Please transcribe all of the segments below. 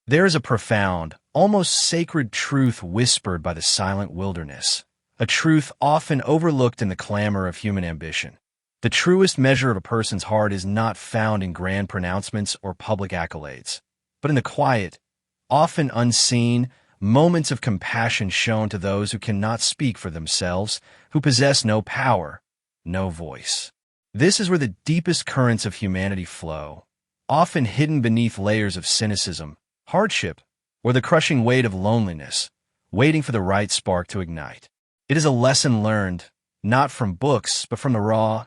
There is a profound, almost sacred truth whispered by the silent wilderness, a truth often overlooked in the clamor of human ambition. The truest measure of a person's heart is not found in grand pronouncements or public accolades, but in the quiet, often unseen, moments of compassion shown to those who cannot speak for themselves, who possess no power, no voice. This is where the deepest currents of humanity flow, often hidden beneath layers of cynicism, hardship, or the crushing weight of loneliness, waiting for the right spark to ignite. It is a lesson learned, not from books, but from the raw,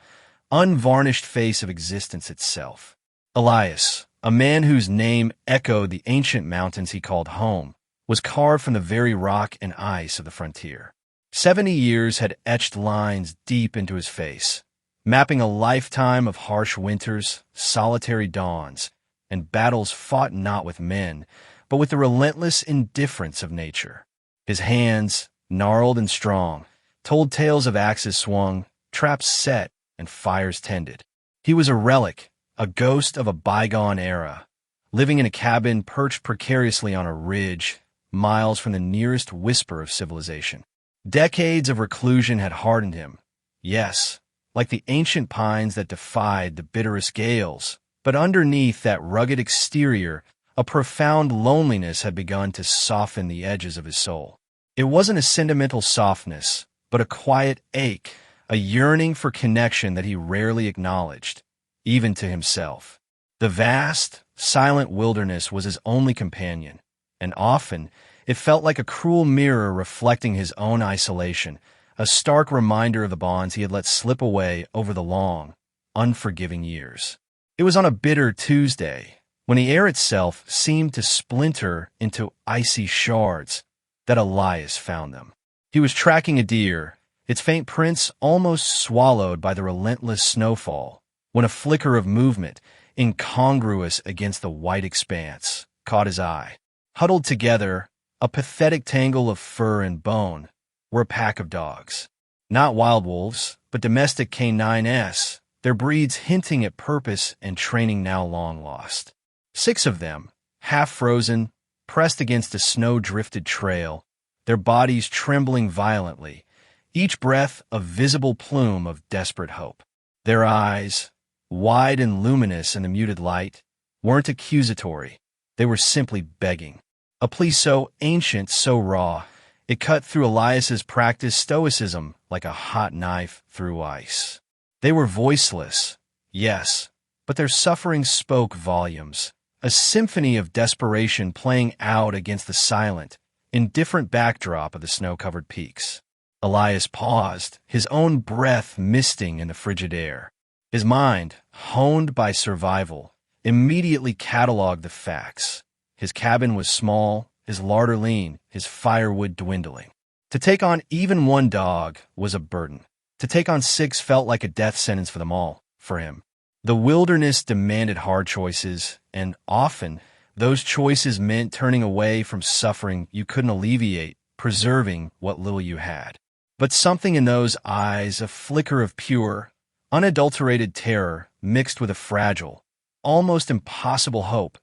unvarnished face of existence itself. Elias, a man whose name echoed the ancient mountains he called home, was carved from the very rock and ice of the frontier. 70 years had etched lines deep into his face, mapping a lifetime of harsh winters, solitary dawns, and battles fought not with men, but with the relentless indifference of nature. His hands, gnarled and strong, told tales of axes swung, traps set, and fires tended. He was a relic, a ghost of a bygone era, living in a cabin perched precariously on a ridge, miles from the nearest whisper of civilization. Decades of reclusion had hardened him, yes, like the ancient pines that defied the bitterest gales, but underneath that rugged exterior, a profound loneliness had begun to soften the edges of his soul. It wasn't a sentimental softness, but a quiet ache, a yearning for connection that he rarely acknowledged, even to himself. The vast, silent wilderness was his only companion, and often it felt like a cruel mirror reflecting his own isolation, a stark reminder of the bonds he had let slip away over the long, unforgiving years. It was on a bitter Tuesday, when the air itself seemed to splinter into icy shards, that Elias found them. He was tracking a deer, its faint prints almost swallowed by the relentless snowfall, when a flicker of movement, incongruous against the white expanse, caught his eye. Huddled together, a pathetic tangle of fur and bone, were a pack of dogs. Not wild wolves, but domestic canines, their breeds hinting at purpose and training now long lost. 6 of them, half frozen, pressed against a snow-drifted trail, their bodies trembling violently, each breath a visible plume of desperate hope. Their eyes, wide and luminous in the muted light, weren't accusatory. They were simply begging. A plea so ancient, so raw, it cut through Elias's practiced stoicism like a hot knife through ice. They were voiceless, yes, but their suffering spoke volumes, a symphony of desperation playing out against the silent, indifferent backdrop of the snow-covered peaks. Elias paused, his own breath misting in the frigid air. His mind, honed by survival, immediately cataloged the facts. His cabin was small, his larder lean, his firewood dwindling. To take on even one dog was a burden. To take on 6 felt like a death sentence for them all, for him. The wilderness demanded hard choices, and often those choices meant turning away from suffering you couldn't alleviate, preserving what little you had. But something in those eyes, a flicker of pure, unadulterated terror mixed with a fragile, almost impossible hope.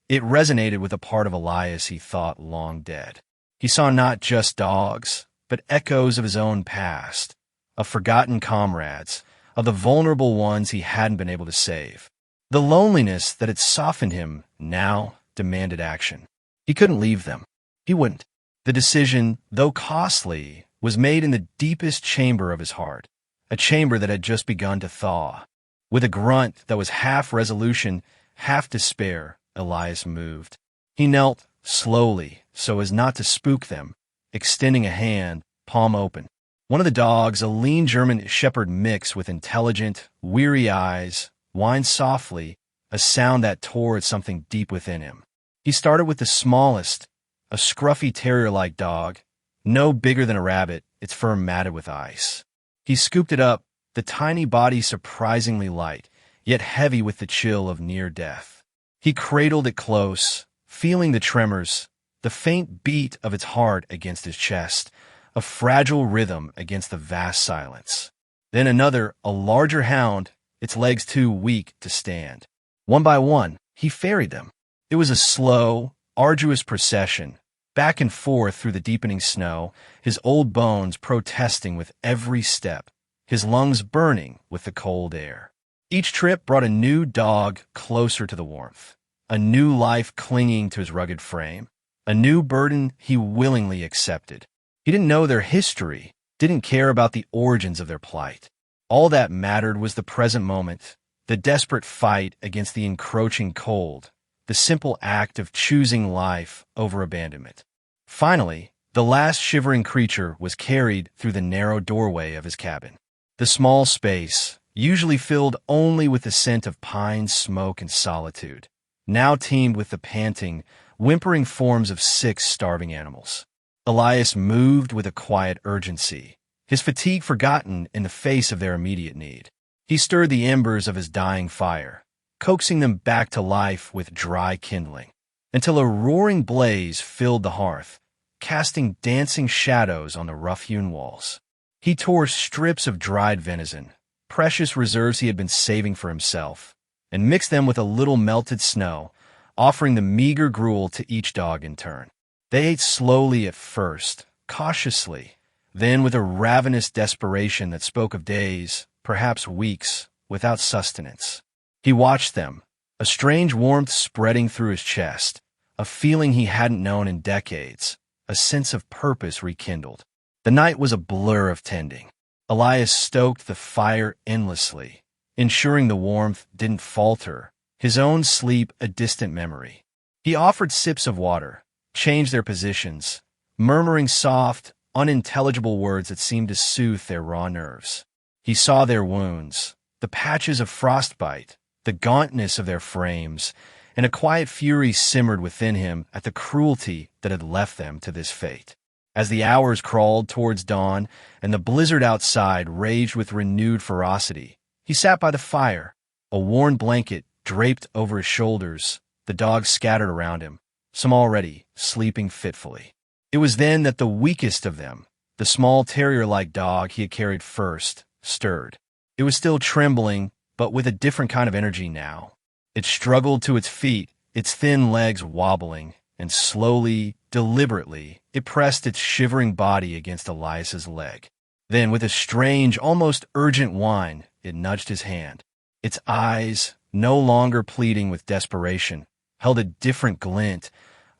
It resonated with a part of Elias he thought long dead. He saw not just dogs, but echoes of his own past, of forgotten comrades, of the vulnerable ones he hadn't been able to save. The loneliness that had softened him now demanded action. He couldn't leave them. He wouldn't. The decision, though costly, was made in the deepest chamber of his heart, a chamber that had just begun to thaw. With a grunt that was half resolution, half despair, Elias moved. He knelt, slowly, so as not to spook them, extending a hand, palm open. One of the dogs, a lean German shepherd mix with intelligent, weary eyes, whined softly, a sound that tore at something deep within him. He started with the smallest, a scruffy terrier-like dog, no bigger than a rabbit, its fur matted with ice. He scooped it up, the tiny body surprisingly light, yet heavy with the chill of near death. He cradled it close, feeling the tremors, the faint beat of its heart against his chest, a fragile rhythm against the vast silence. Then another, a larger hound, its legs too weak to stand. One by one, he ferried them. It was a slow, arduous procession, back and forth through the deepening snow, his old bones protesting with every step, his lungs burning with the cold air. Each trip brought a new dog closer to the warmth, a new life clinging to his rugged frame, a new burden he willingly accepted. He didn't know their history, didn't care about the origins of their plight. All that mattered was the present moment, the desperate fight against the encroaching cold, the simple act of choosing life over abandonment. Finally, the last shivering creature was carried through the narrow doorway of his cabin. The small space, usually filled only with the scent of pine, smoke, and solitude, now teemed with the panting, whimpering forms of 6 starving animals. Elias moved with a quiet urgency, his fatigue forgotten in the face of their immediate need. He stirred the embers of his dying fire, coaxing them back to life with dry kindling, until a roaring blaze filled the hearth, casting dancing shadows on the rough-hewn walls. He tore strips of dried venison, precious reserves he had been saving for himself, and mixed them with a little melted snow, offering the meager gruel to each dog in turn. They ate slowly at first, cautiously, then with a ravenous desperation that spoke of days, perhaps weeks, without sustenance. He watched them, a strange warmth spreading through his chest, a feeling he hadn't known in decades, a sense of purpose rekindled. The night was a blur of tending. Elias stoked the fire endlessly, ensuring the warmth didn't falter, his own sleep a distant memory. He offered sips of water, changed their positions, murmuring soft, unintelligible words that seemed to soothe their raw nerves. He saw their wounds, the patches of frostbite, the gauntness of their frames, and a quiet fury simmered within him at the cruelty that had left them to this fate. As the hours crawled towards dawn and the blizzard outside raged with renewed ferocity, he sat by the fire, a worn blanket draped over his shoulders, the dogs scattered around him, some already sleeping fitfully. It was then that the weakest of them, the small terrier-like dog he had carried first, stirred. It was still trembling, but with a different kind of energy now. It struggled to its feet, its thin legs wobbling, and slowly, deliberately, it pressed its shivering body against Elias's leg. Then, with a strange, almost urgent whine, it nudged his hand. Its eyes, no longer pleading with desperation, held a different glint,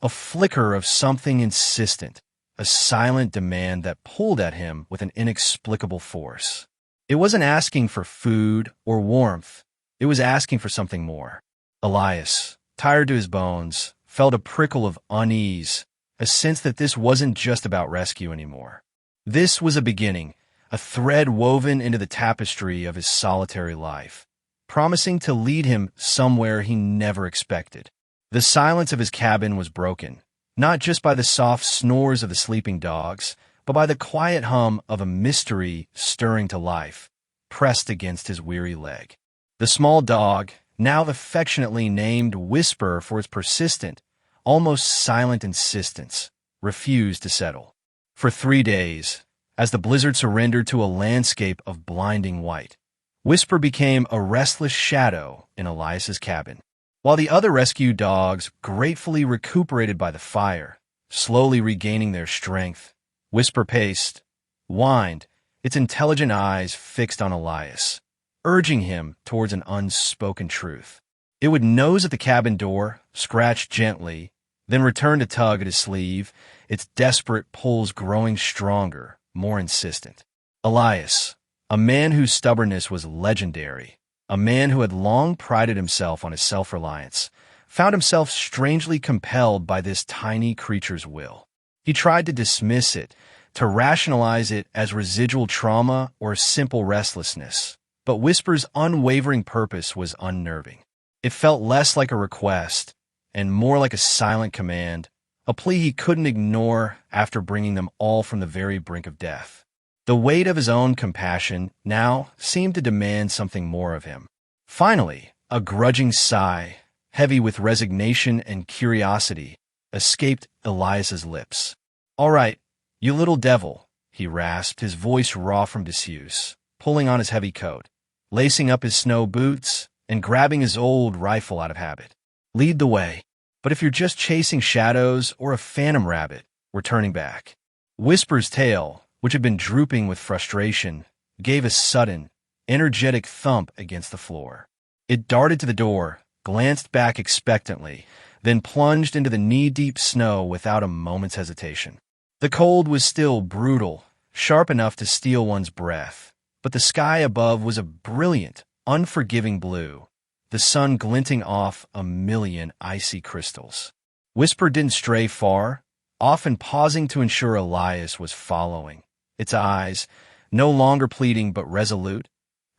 a flicker of something insistent, a silent demand that pulled at him with an inexplicable force. It wasn't asking for food or warmth. It was asking for something more. Elias, tired to his bones, felt a prickle of unease, a sense that this wasn't just about rescue anymore. This was a beginning, a thread woven into the tapestry of his solitary life, promising to lead him somewhere he never expected. The silence of his cabin was broken, not just by the soft snores of the sleeping dogs, but by the quiet hum of a mystery stirring to life, pressed against his weary leg. The small dog, now affectionately named Whisper for its persistent, almost silent insistence, refused to settle. For 3 days, as the blizzard surrendered to a landscape of blinding white, Whisper became a restless shadow in Elias's cabin. While the other rescue dogs gratefully recuperated by the fire, slowly regaining their strength, Whisper paced, whined, its intelligent eyes fixed on Elias, urging him towards an unspoken truth. It would nose at the cabin door, scratch gently, then return to tug at his sleeve, its desperate pulls growing stronger, more insistent. Elias, a man whose stubbornness was legendary, a man who had long prided himself on his self-reliance, found himself strangely compelled by this tiny creature's will. He tried to dismiss it, to rationalize it as residual trauma or simple restlessness, but Whisper's unwavering purpose was unnerving. It felt less like a request and more like a silent command, a plea he couldn't ignore after bringing them all from the very brink of death. The weight of his own compassion now seemed to demand something more of him. Finally, a grudging sigh, heavy with resignation and curiosity, escaped Elias's lips. "All right, you little devil," he rasped, his voice raw from disuse, pulling on his heavy coat, lacing up his snow boots, and grabbing his old rifle out of habit. "Lead the way." But if you're just chasing shadows or a phantom rabbit, we're turning back. Whisper's tail, which had been drooping with frustration, gave a sudden, energetic thump against the floor. It darted to the door, glanced back expectantly, then plunged into the knee-deep snow without a moment's hesitation. The cold was still brutal, sharp enough to steal one's breath, but the sky above was a brilliant, unforgiving blue, the sun glinting off a million icy crystals. Whisper didn't stray far, often pausing to ensure Elias was following, its eyes, no longer pleading but resolute,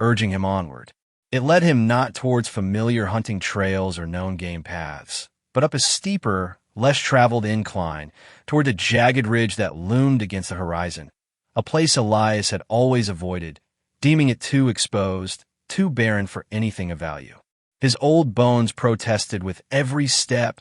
urging him onward. It led him not towards familiar hunting trails or known game paths, but up a steeper, less traveled incline toward a jagged ridge that loomed against the horizon, a place Elias had always avoided, deeming it too exposed, too barren for anything of value. His old bones protested with every step,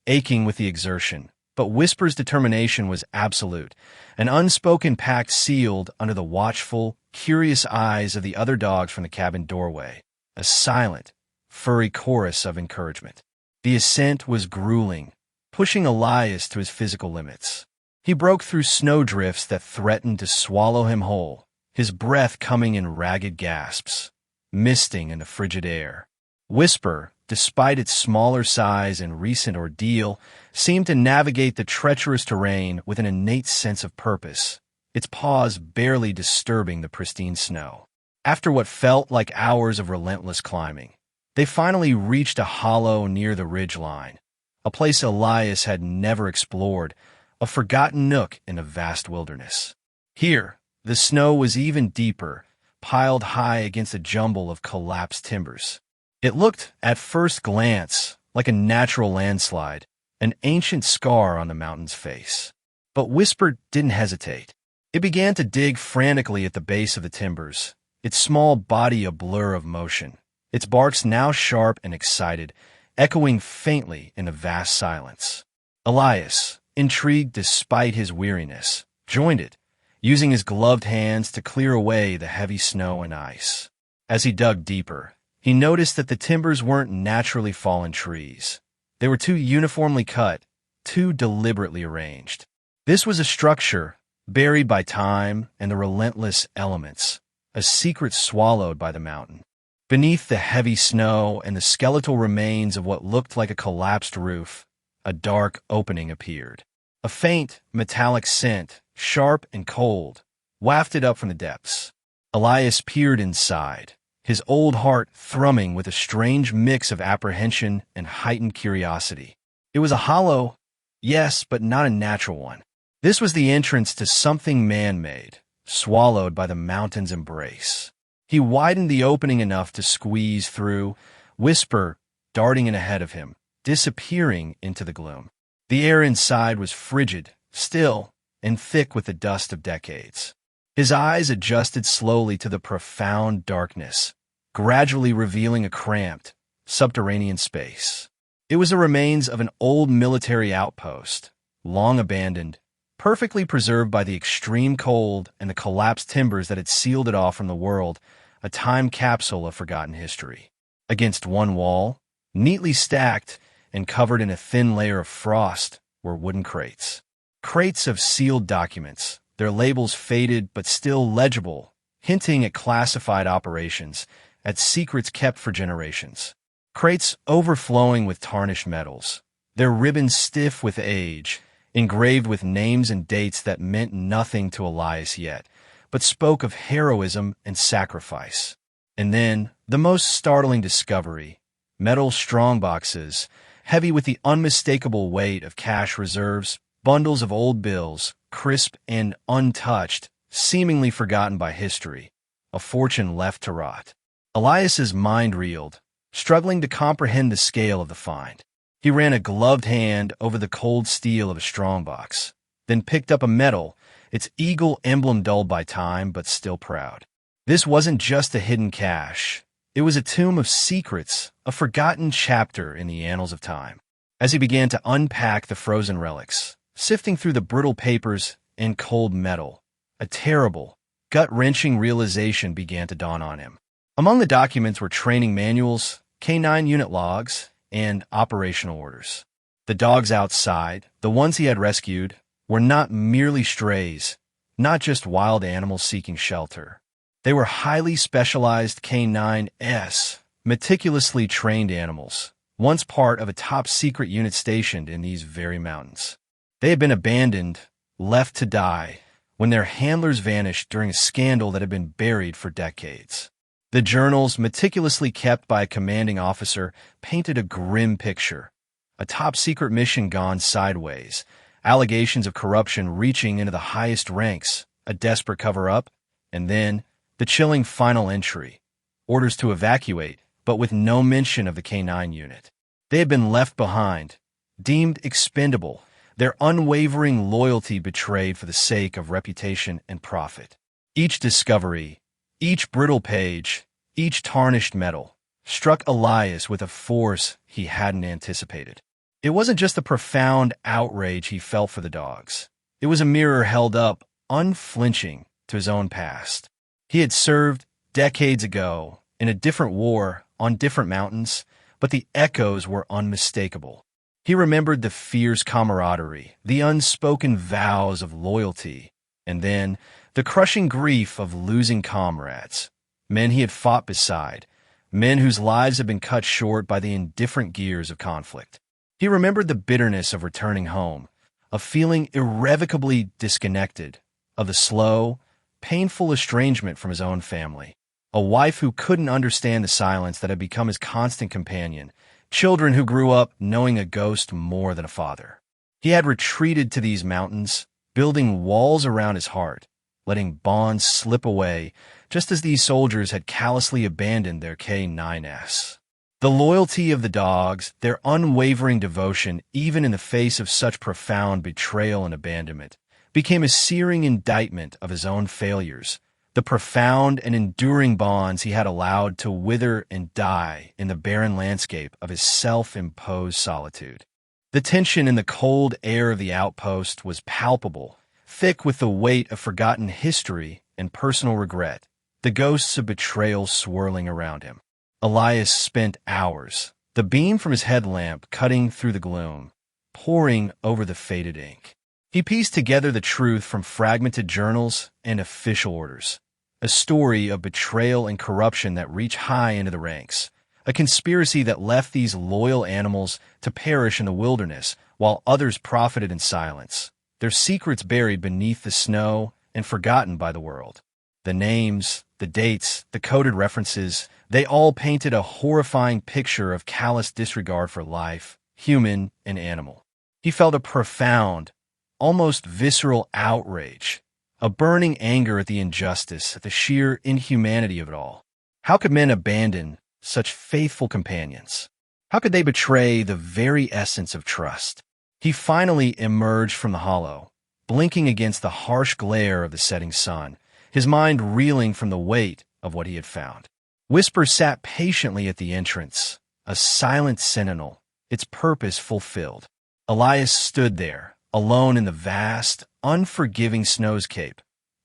aching with the exertion, but Whisper's determination was absolute, an unspoken pact sealed under the watchful, curious eyes of the other dogs from the cabin doorway, a silent, furry chorus of encouragement. The ascent was grueling, pushing Elias to his physical limits. He broke through snowdrifts that threatened to swallow him whole, his breath coming in ragged gasps, misting in the frigid air. Whisper, despite its smaller size and recent ordeal, seemed to navigate the treacherous terrain with an innate sense of purpose, its paws barely disturbing the pristine snow. After what felt like hours of relentless climbing, they finally reached a hollow near the ridgeline, a place Elias had never explored, a forgotten nook in a vast wilderness. Here, the snow was even deeper, piled high against a jumble of collapsed timbers. It looked, at first glance, like a natural landslide, an ancient scar on the mountain's face. But Whisper didn't hesitate. It began to dig frantically at the base of the timbers, its small body a blur of motion, its barks now sharp and excited, echoing faintly in the vast silence. Elias, intrigued despite his weariness, joined it, using his gloved hands to clear away the heavy snow and ice. As he dug deeper, he noticed that the timbers weren't naturally fallen trees. They were too uniformly cut, too deliberately arranged. This was a structure, buried by time and the relentless elements, a secret swallowed by the mountain. Beneath the heavy snow and the skeletal remains of what looked like a collapsed roof, a dark opening appeared. A faint, metallic scent, sharp and cold, wafted up from the depths. Elias peered inside, his old heart thrumming with a strange mix of apprehension and heightened curiosity. It was a hollow, yes, but not a natural one. This was the entrance to something man-made, swallowed by the mountain's embrace. He widened the opening enough to squeeze through, Whisper darting in ahead of him, disappearing into the gloom. The air inside was frigid, still, and thick with the dust of decades. His eyes adjusted slowly to the profound darkness, gradually revealing a cramped, subterranean space. It was the remains of an old military outpost, long abandoned, perfectly preserved by the extreme cold and the collapsed timbers that had sealed it off from the world, a time capsule of forgotten history. Against one wall, neatly stacked and covered in a thin layer of frost, were wooden crates. Crates of sealed documents, their labels faded but still legible, hinting at classified operations, at secrets kept for generations. Crates overflowing with tarnished metals, their ribbons stiff with age, engraved with names and dates that meant nothing to Elias yet, but spoke of heroism and sacrifice. And then, the most startling discovery, metal strongboxes, heavy with the unmistakable weight of cash reserves, bundles of old bills, crisp and untouched, seemingly forgotten by history, a fortune left to rot. Elias's mind reeled, struggling to comprehend the scale of the find. He ran a gloved hand over the cold steel of a strongbox, then picked up a medal, its eagle emblem dulled by time but still proud. This wasn't just a hidden cache. It was a tomb of secrets, a forgotten chapter in the annals of time. As he began to unpack the frozen relics, sifting through the brittle papers and cold metal, a terrible, gut-wrenching realization began to dawn on him. Among the documents were training manuals, K-9 unit logs, and operational orders. The dogs outside, the ones he had rescued, were not merely strays, not just wild animals seeking shelter. They were highly specialized K9s, meticulously trained animals, once part of a top-secret unit stationed in these very mountains. They had been abandoned, left to die, when their handlers vanished during a scandal that had been buried for decades. The journals, meticulously kept by a commanding officer, painted a grim picture. A top-secret mission gone sideways, allegations of corruption reaching into the highest ranks, a desperate cover-up, and then the chilling final entry, orders to evacuate, but with no mention of the K9 unit. They had been left behind, deemed expendable, their unwavering loyalty betrayed for the sake of reputation and profit. Each discovery, each brittle page, each tarnished metal, struck Elias with a force he hadn't anticipated. It wasn't just the profound outrage he felt for the dogs. It was a mirror held up, unflinching, to his own past. He had served decades ago in a different war on different mountains, but the echoes were unmistakable. He remembered the fierce camaraderie, the unspoken vows of loyalty, and then the crushing grief of losing comrades, men he had fought beside, men whose lives had been cut short by the indifferent gears of conflict. He remembered the bitterness of returning home, of feeling irrevocably disconnected, of the slow, painful estrangement from his own family, a wife who couldn't understand the silence that had become his constant companion, children who grew up knowing a ghost more than a father. He had retreated to these mountains, building walls around his heart, letting bonds slip away, just as these soldiers had callously abandoned their K9s. The loyalty of the dogs, their unwavering devotion, even in the face of such profound betrayal and abandonment, became a searing indictment of his own failures, the profound and enduring bonds he had allowed to wither and die in the barren landscape of his self-imposed solitude. The tension in the cold air of the outpost was palpable, thick with the weight of forgotten history and personal regret, the ghosts of betrayal swirling around him. Elias spent hours, the beam from his headlamp cutting through the gloom, poring over the faded ink. He pieced together the truth from fragmented journals and official orders, a story of betrayal and corruption that reached high into the ranks, a conspiracy that left these loyal animals to perish in the wilderness while others profited in silence, their secrets buried beneath the snow and forgotten by the world. The names, the dates, the coded references, they all painted a horrifying picture of callous disregard for life, human and animal. He felt a profound, almost visceral outrage, a burning anger at the injustice, at the sheer inhumanity of it all. How could men abandon such faithful companions? How could they betray the very essence of trust? He finally emerged from the hollow, blinking against the harsh glare of the setting sun, his mind reeling from the weight of what he had found. Whisper sat patiently at the entrance, a silent sentinel, its purpose fulfilled. Elias stood there, alone in the vast, unforgiving snowscape,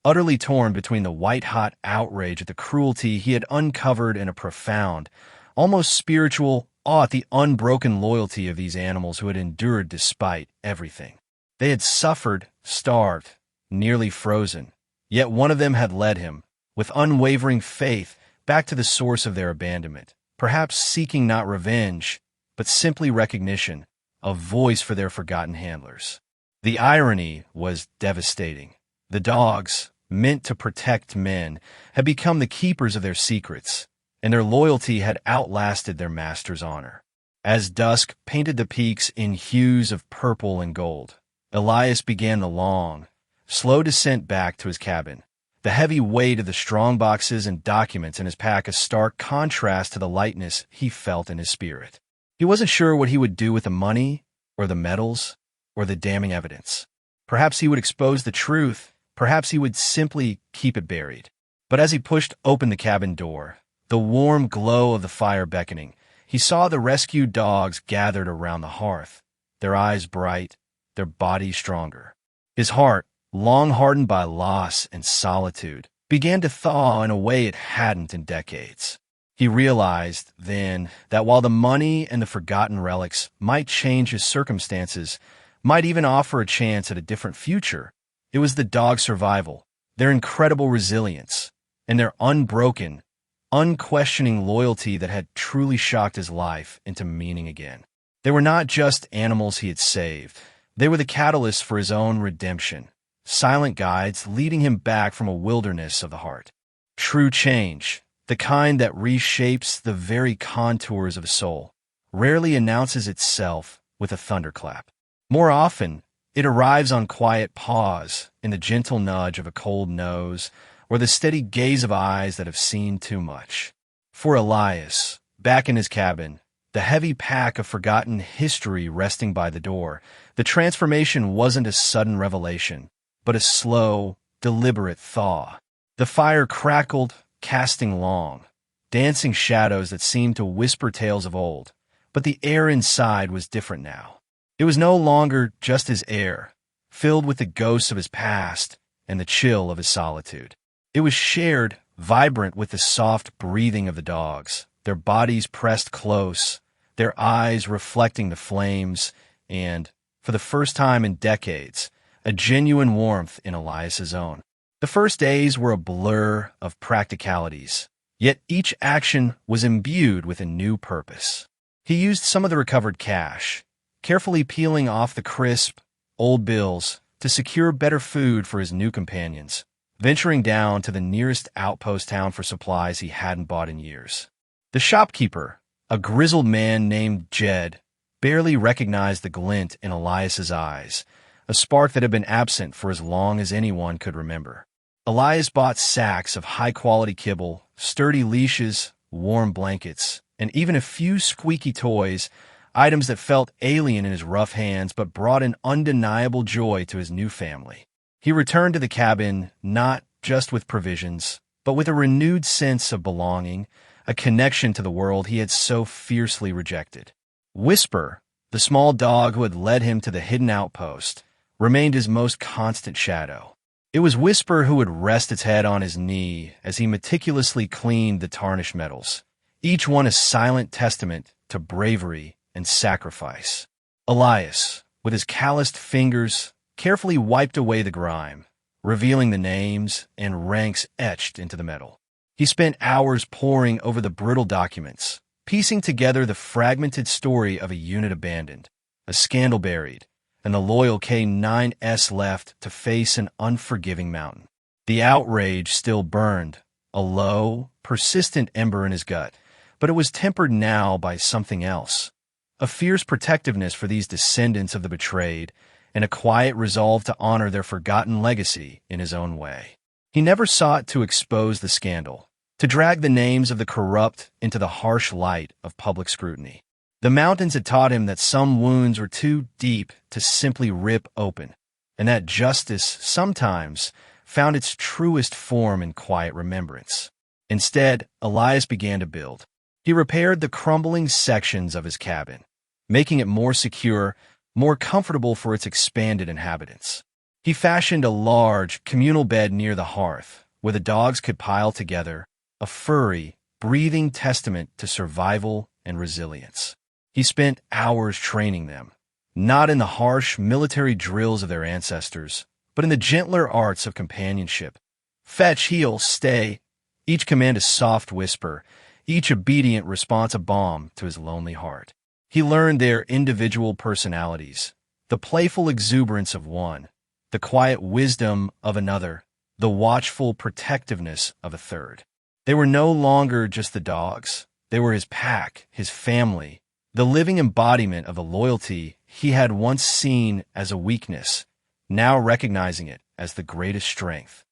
utterly torn between the white-hot outrage at the cruelty he had uncovered and a profound, almost spiritual awe at the unbroken loyalty of these animals who had endured despite everything. They had suffered, starved, nearly frozen, yet one of them had led him, with unwavering faith, back to the source of their abandonment, perhaps seeking not revenge, but simply recognition, a voice for their forgotten handlers. The irony was devastating. The dogs, meant to protect men, had become the keepers of their secrets, and their loyalty had outlasted their master's honor. As dusk painted the peaks in hues of purple and gold, Elias began the long, slow descent back to his cabin, the heavy weight of the strong boxes and documents in his pack a stark contrast to the lightness he felt in his spirit. He wasn't sure what he would do with the money, or the medals, or the damning evidence. Perhaps he would expose the truth, perhaps he would simply keep it buried. But as he pushed open the cabin door, the warm glow of the fire beckoning, he saw the rescued dogs gathered around the hearth, their eyes bright, their bodies stronger. His heart, long hardened by loss and solitude, began to thaw in a way it hadn't in decades. He realized, then, that while the money and the forgotten relics might change his circumstances, might even offer a chance at a different future, it was the dog's survival, their incredible resilience, and their unbroken, unquestioning loyalty that had truly shocked his life into meaning again. They were not just animals he had saved. They were the catalysts for his own redemption, silent guides leading him back from a wilderness of the heart. True change, the kind that reshapes the very contours of a soul, rarely announces itself with a thunderclap. More often, it arrives on quiet pause, in the gentle nudge of a cold nose, or the steady gaze of eyes that have seen too much. For Elias, back in his cabin, the heavy pack of forgotten history resting by the door, the transformation wasn't a sudden revelation, but a slow, deliberate thaw. The fire crackled, casting long, dancing shadows that seemed to whisper tales of old, but the air inside was different now. It was no longer just his air, filled with the ghosts of his past and the chill of his solitude. It was shared, vibrant with the soft breathing of the dogs, their bodies pressed close, their eyes reflecting the flames, and, for the first time in decades, a genuine warmth in Elias's own. The first days were a blur of practicalities, yet each action was imbued with a new purpose. He used some of the recovered cash, carefully peeling off the crisp, old bills to secure better food for his new companions, venturing down to the nearest outpost town for supplies he hadn't bought in years. The shopkeeper, a grizzled man named Jed, barely recognized the glint in Elias's eyes, a spark that had been absent for as long as anyone could remember. Elias bought sacks of high-quality kibble, sturdy leashes, warm blankets, and even a few squeaky toys, items that felt alien in his rough hands but brought an undeniable joy to his new family. He returned to the cabin not just with provisions, but with a renewed sense of belonging, a connection to the world he had so fiercely rejected. Whisper, the small dog who had led him to the hidden outpost, remained his most constant shadow. It was Whisper who would rest its head on his knee as he meticulously cleaned the tarnished metals, each one a silent testament to bravery and sacrifice. Elias, with his calloused fingers, carefully wiped away the grime, revealing the names and ranks etched into the metal. He spent hours poring over the brittle documents, piecing together the fragmented story of a unit abandoned, a scandal buried, and the loyal K-9S left to face an unforgiving mountain. The outrage still burned, a low, persistent ember in his gut, but it was tempered now by something else, a fierce protectiveness for these descendants of the betrayed, and a quiet resolve to honor their forgotten legacy in his own way. He never sought to expose the scandal, to drag the names of the corrupt into the harsh light of public scrutiny. The mountains had taught him that some wounds were too deep to simply rip open, and that justice sometimes found its truest form in quiet remembrance. Instead, Elias began to build. He repaired the crumbling sections of his cabin, making it more secure, more comfortable for its expanded inhabitants. He fashioned a large, communal bed near the hearth, where the dogs could pile together, a furry, breathing testament to survival and resilience. He spent hours training them, not in the harsh military drills of their ancestors, but in the gentler arts of companionship. Fetch, heel, stay. Each command a soft whisper, each obedient response a balm to his lonely heart. He learned their individual personalities, the playful exuberance of one, the quiet wisdom of another, the watchful protectiveness of a third. They were no longer just the dogs. They were his pack, his family, the living embodiment of the loyalty he had once seen as a weakness, now recognizing it as the greatest strength.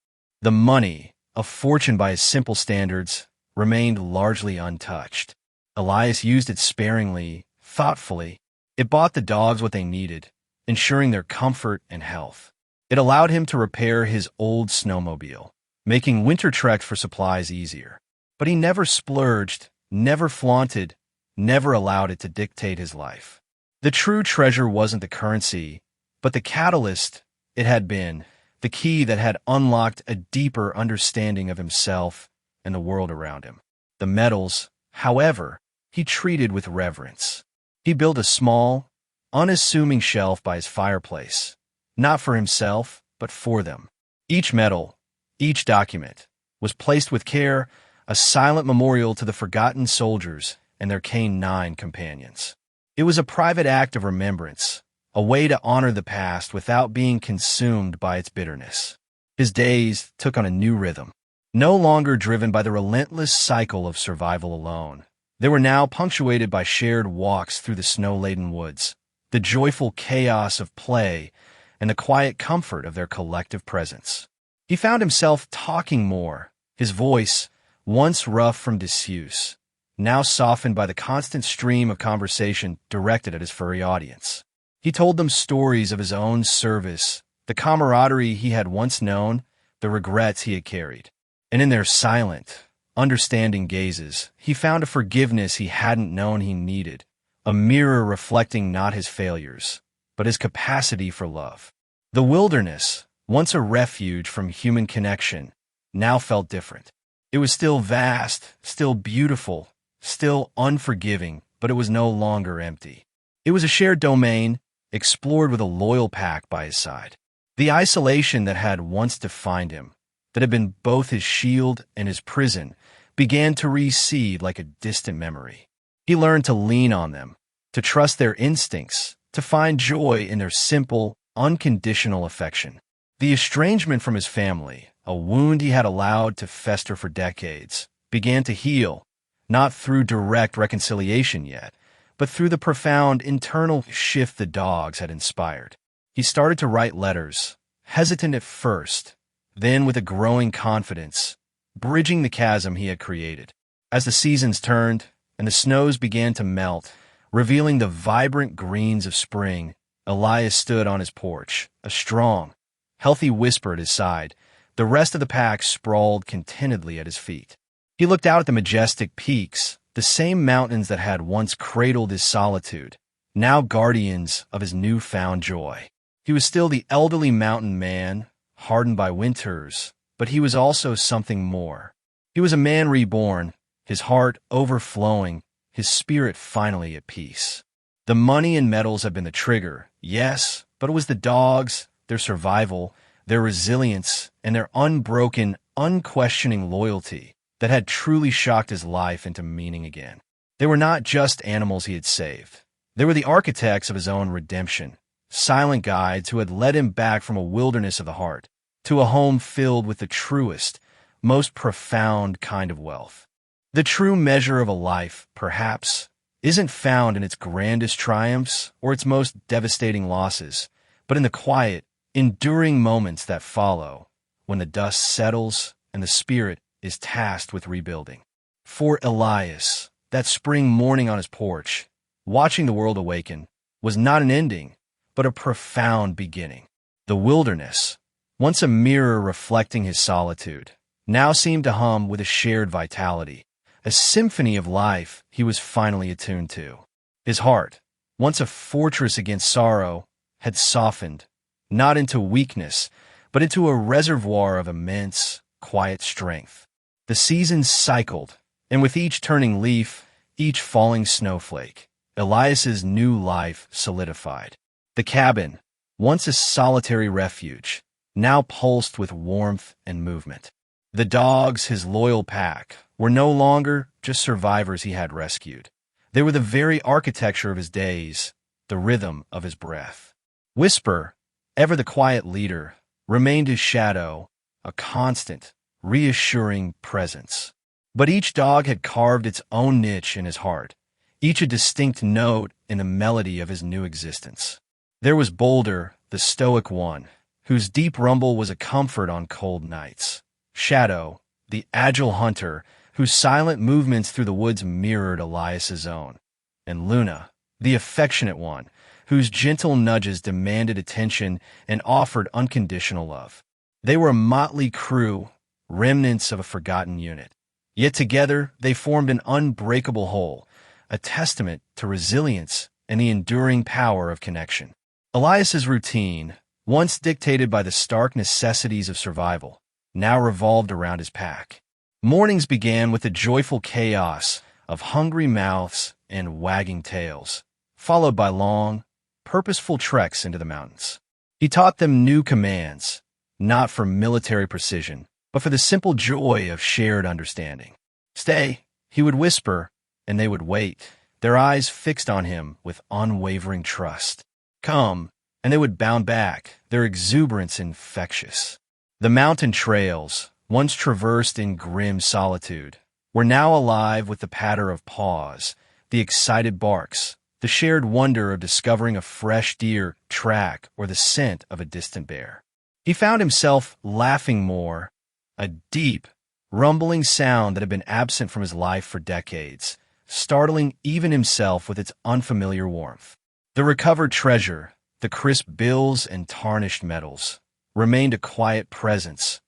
The money, a fortune by his simple standards, remained largely untouched. Elias used it sparingly, thoughtfully. It bought the dogs what they needed, ensuring their comfort and health. It allowed him to repair his old snowmobile, making winter treks for supplies easier. But he never splurged, never flaunted, never allowed it to dictate his life. The true treasure wasn't the currency, but the catalyst it had been, the key that had unlocked a deeper understanding of himself and the world around him. The metals, However, he treated with reverence. He built a small, unassuming shelf by his fireplace, not for himself, but for them. Each medal, each document, was placed with care, a silent memorial to the forgotten soldiers and their canine companions. It was a private act of remembrance, a way to honor the past without being consumed by its bitterness. His days took on a new rhythm, no longer driven by the relentless cycle of survival alone. They were now punctuated by shared walks through the snow-laden woods, the joyful chaos of play, and the quiet comfort of their collective presence. He found himself talking more, his voice, once rough from disuse, now softened by the constant stream of conversation directed at his furry audience. He told them stories of his own service, the camaraderie he had once known, the regrets he had carried. And in their silent, understanding gazes, he found a forgiveness he hadn't known he needed, a mirror reflecting not his failures, but his capacity for love. The wilderness, once a refuge from human connection, now felt different. It was still vast, still beautiful, still unforgiving, but it was no longer empty. It was a shared domain, explored with a loyal pack by his side. The isolation that had once defined him, that had been both his shield and his prison, began to recede like a distant memory. He learned to lean on them, to trust their instincts, to find joy in their simple, unconditional affection. The estrangement from his family, a wound he had allowed to fester for decades, began to heal, not through direct reconciliation yet, but through the profound internal shift the dogs had inspired. He started to write letters, hesitant at first, then with a growing confidence, bridging the chasm he had created. As the seasons turned and the snows began to melt, revealing the vibrant greens of spring, Elias stood on his porch, a strong, healthy whisper at his side. The rest of the pack sprawled contentedly at his feet. He looked out at the majestic peaks, the same mountains that had once cradled his solitude, now guardians of his newfound joy. He was still the elderly mountain man, hardened by winters, but he was also something more. He was a man reborn, his heart overflowing, his spirit finally at peace. The money and medals had been the trigger, yes, but it was the dogs, their survival, their resilience, and their unbroken, unquestioning loyalty that had truly shocked his life into meaning again. They were not just animals he had saved. They were the architects of his own redemption, silent guides who had led him back from a wilderness of the heart to a home filled with the truest, most profound kind of wealth. The true measure of a life, perhaps, isn't found in its grandest triumphs or its most devastating losses, but in the quiet, enduring moments that follow, when the dust settles and the spirit is tasked with rebuilding. For Elias, that spring morning on his porch, watching the world awaken, was not an ending, but a profound beginning. The wilderness, once a mirror reflecting his solitude, now seemed to hum with a shared vitality, a symphony of life he was finally attuned to. His heart, once a fortress against sorrow, had softened, not into weakness, but into a reservoir of immense, quiet strength. The seasons cycled, and with each turning leaf, each falling snowflake, Elias's new life solidified. The cabin, once a solitary refuge, now pulsed with warmth and movement. The dogs, his loyal pack, were no longer just survivors he had rescued. They were the very architecture of his days, the rhythm of his breath. Whisper, ever the quiet leader, remained his shadow, a constant, reassuring presence. But each dog had carved its own niche in his heart, each a distinct note in the melody of his new existence. There was Boulder, the stoic one, whose deep rumble was a comfort on cold nights. Shadow, the agile hunter, whose silent movements through the woods mirrored Elias's own. And Luna, the affectionate one, whose gentle nudges demanded attention and offered unconditional love. They were a motley crew, remnants of a forgotten unit. Yet together they formed an unbreakable whole, a testament to resilience and the enduring power of connection. Elias's routine, once dictated by the stark necessities of survival, now revolved around his pack. Mornings began with a joyful chaos, of hungry mouths and wagging tails, followed by long, purposeful treks into the mountains. He taught them new commands, not for military precision, but for the simple joy of shared understanding. "Stay," he would whisper, and they would wait, their eyes fixed on him with unwavering trust. "Come," and they would bound back, their exuberance infectious. The mountain trails, once traversed in grim solitude, were now alive with the patter of paws, the excited barks, the shared wonder of discovering a fresh deer track or the scent of a distant bear. He found himself laughing more, a deep, rumbling sound that had been absent from his life for decades, startling even himself with its unfamiliar warmth. The recovered treasure, the crisp bills and tarnished metals, remained a quiet presence,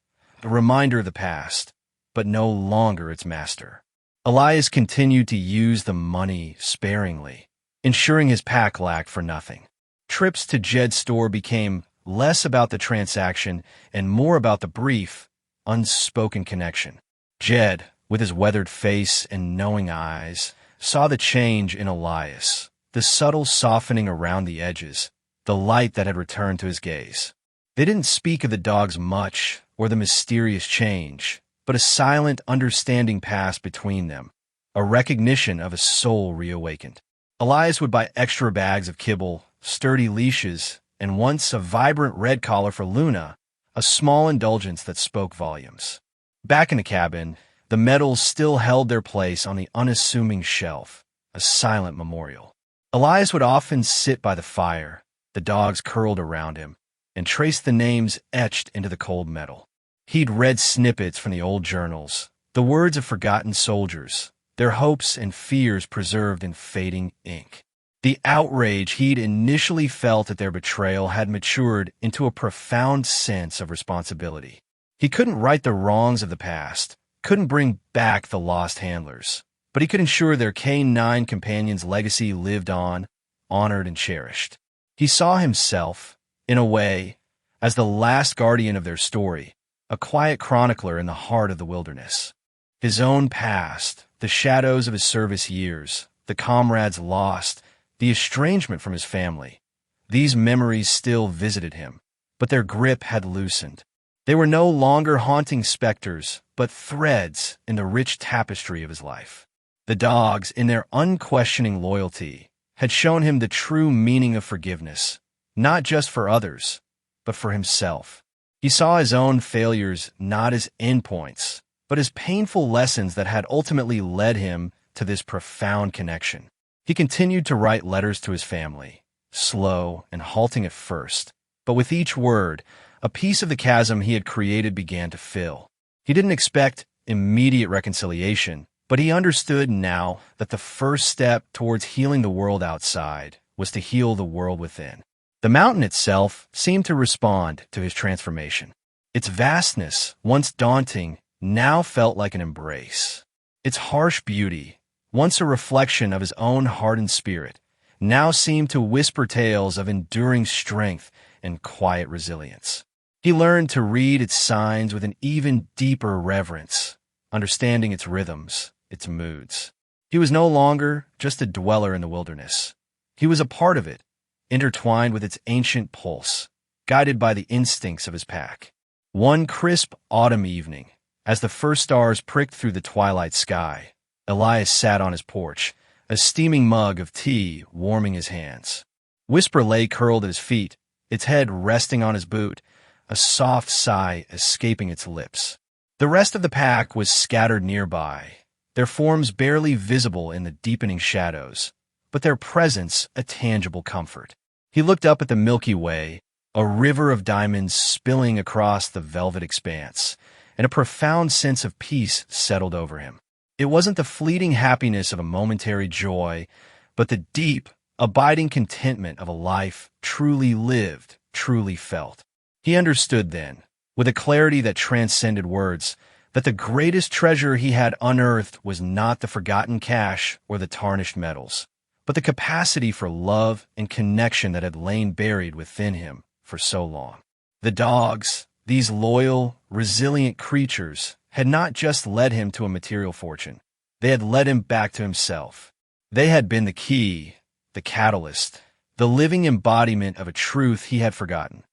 a reminder of the past, but no longer its master. Elias continued to use the money sparingly, ensuring his pack lacked for nothing. Trips to Jed's store became less about the transaction and more about the brief, unspoken connection. Jed, with his weathered face and knowing eyes, saw the change in Elias, the subtle softening around the edges, the light that had returned to his gaze. They didn't speak of the dogs much or the mysterious change, but a silent understanding passed between them, a recognition of a soul reawakened. Elias would buy extra bags of kibble, sturdy leashes, and once a vibrant red collar for Luna, a small indulgence that spoke volumes. Back in the cabin, the medals still held their place on the unassuming shelf, a silent memorial. Elias would often sit by the fire, the dogs curled around him, and trace the names etched into the cold metal. He'd read snippets from the old journals, the words of forgotten soldiers, their hopes and fears preserved in fading ink. The outrage he'd initially felt at their betrayal had matured into a profound sense of responsibility. He couldn't right the wrongs of the past, couldn't bring back the lost handlers, but he could ensure their K-9 companion's legacy lived on, honored and cherished. He saw himself, in a way, as the last guardian of their story, a quiet chronicler in the heart of the wilderness. His own past, the shadows of his service years, the comrades lost, the estrangement from his family, these memories still visited him, but their grip had loosened. They were no longer haunting specters, but threads in the rich tapestry of his life. The dogs, in their unquestioning loyalty, had shown him the true meaning of forgiveness, not just for others, but for himself. He saw his own failures not as endpoints, but as painful lessons that had ultimately led him to this profound connection. He continued to write letters to his family, slow and halting at first, but with each word, a piece of the chasm he had created began to fill. He didn't expect immediate reconciliation, but he understood now that the first step towards healing the world outside was to heal the world within. The mountain itself seemed to respond to his transformation. Its vastness, once daunting, now felt like an embrace. Its harsh beauty, once a reflection of his own hardened spirit, now seemed to whisper tales of enduring strength and quiet resilience. He learned to read its signs with an even deeper reverence, understanding its rhythms, its moods. He was no longer just a dweller in the wilderness. He was a part of it, intertwined with its ancient pulse, guided by the instincts of his pack. One crisp autumn evening, as the first stars pricked through the twilight sky, Elias sat on his porch, a steaming mug of tea warming his hands. Whisper lay curled at his feet, its head resting on his boot, a soft sigh escaping its lips. The rest of the pack was scattered nearby, their forms barely visible in the deepening shadows, but their presence a tangible comfort. He looked up at the Milky Way, a river of diamonds spilling across the velvet expanse, and a profound sense of peace settled over him. It wasn't the fleeting happiness of a momentary joy, but the deep, abiding contentment of a life truly lived, truly felt. He understood then, with a clarity that transcended words, that the greatest treasure he had unearthed was not the forgotten cash or the tarnished metals, but the capacity for love and connection that had lain buried within him for so long. The dogs, these loyal, resilient creatures, had not just led him to a material fortune. They had led him back to himself. They had been the key, the catalyst, the living embodiment of a truth he had forgotten.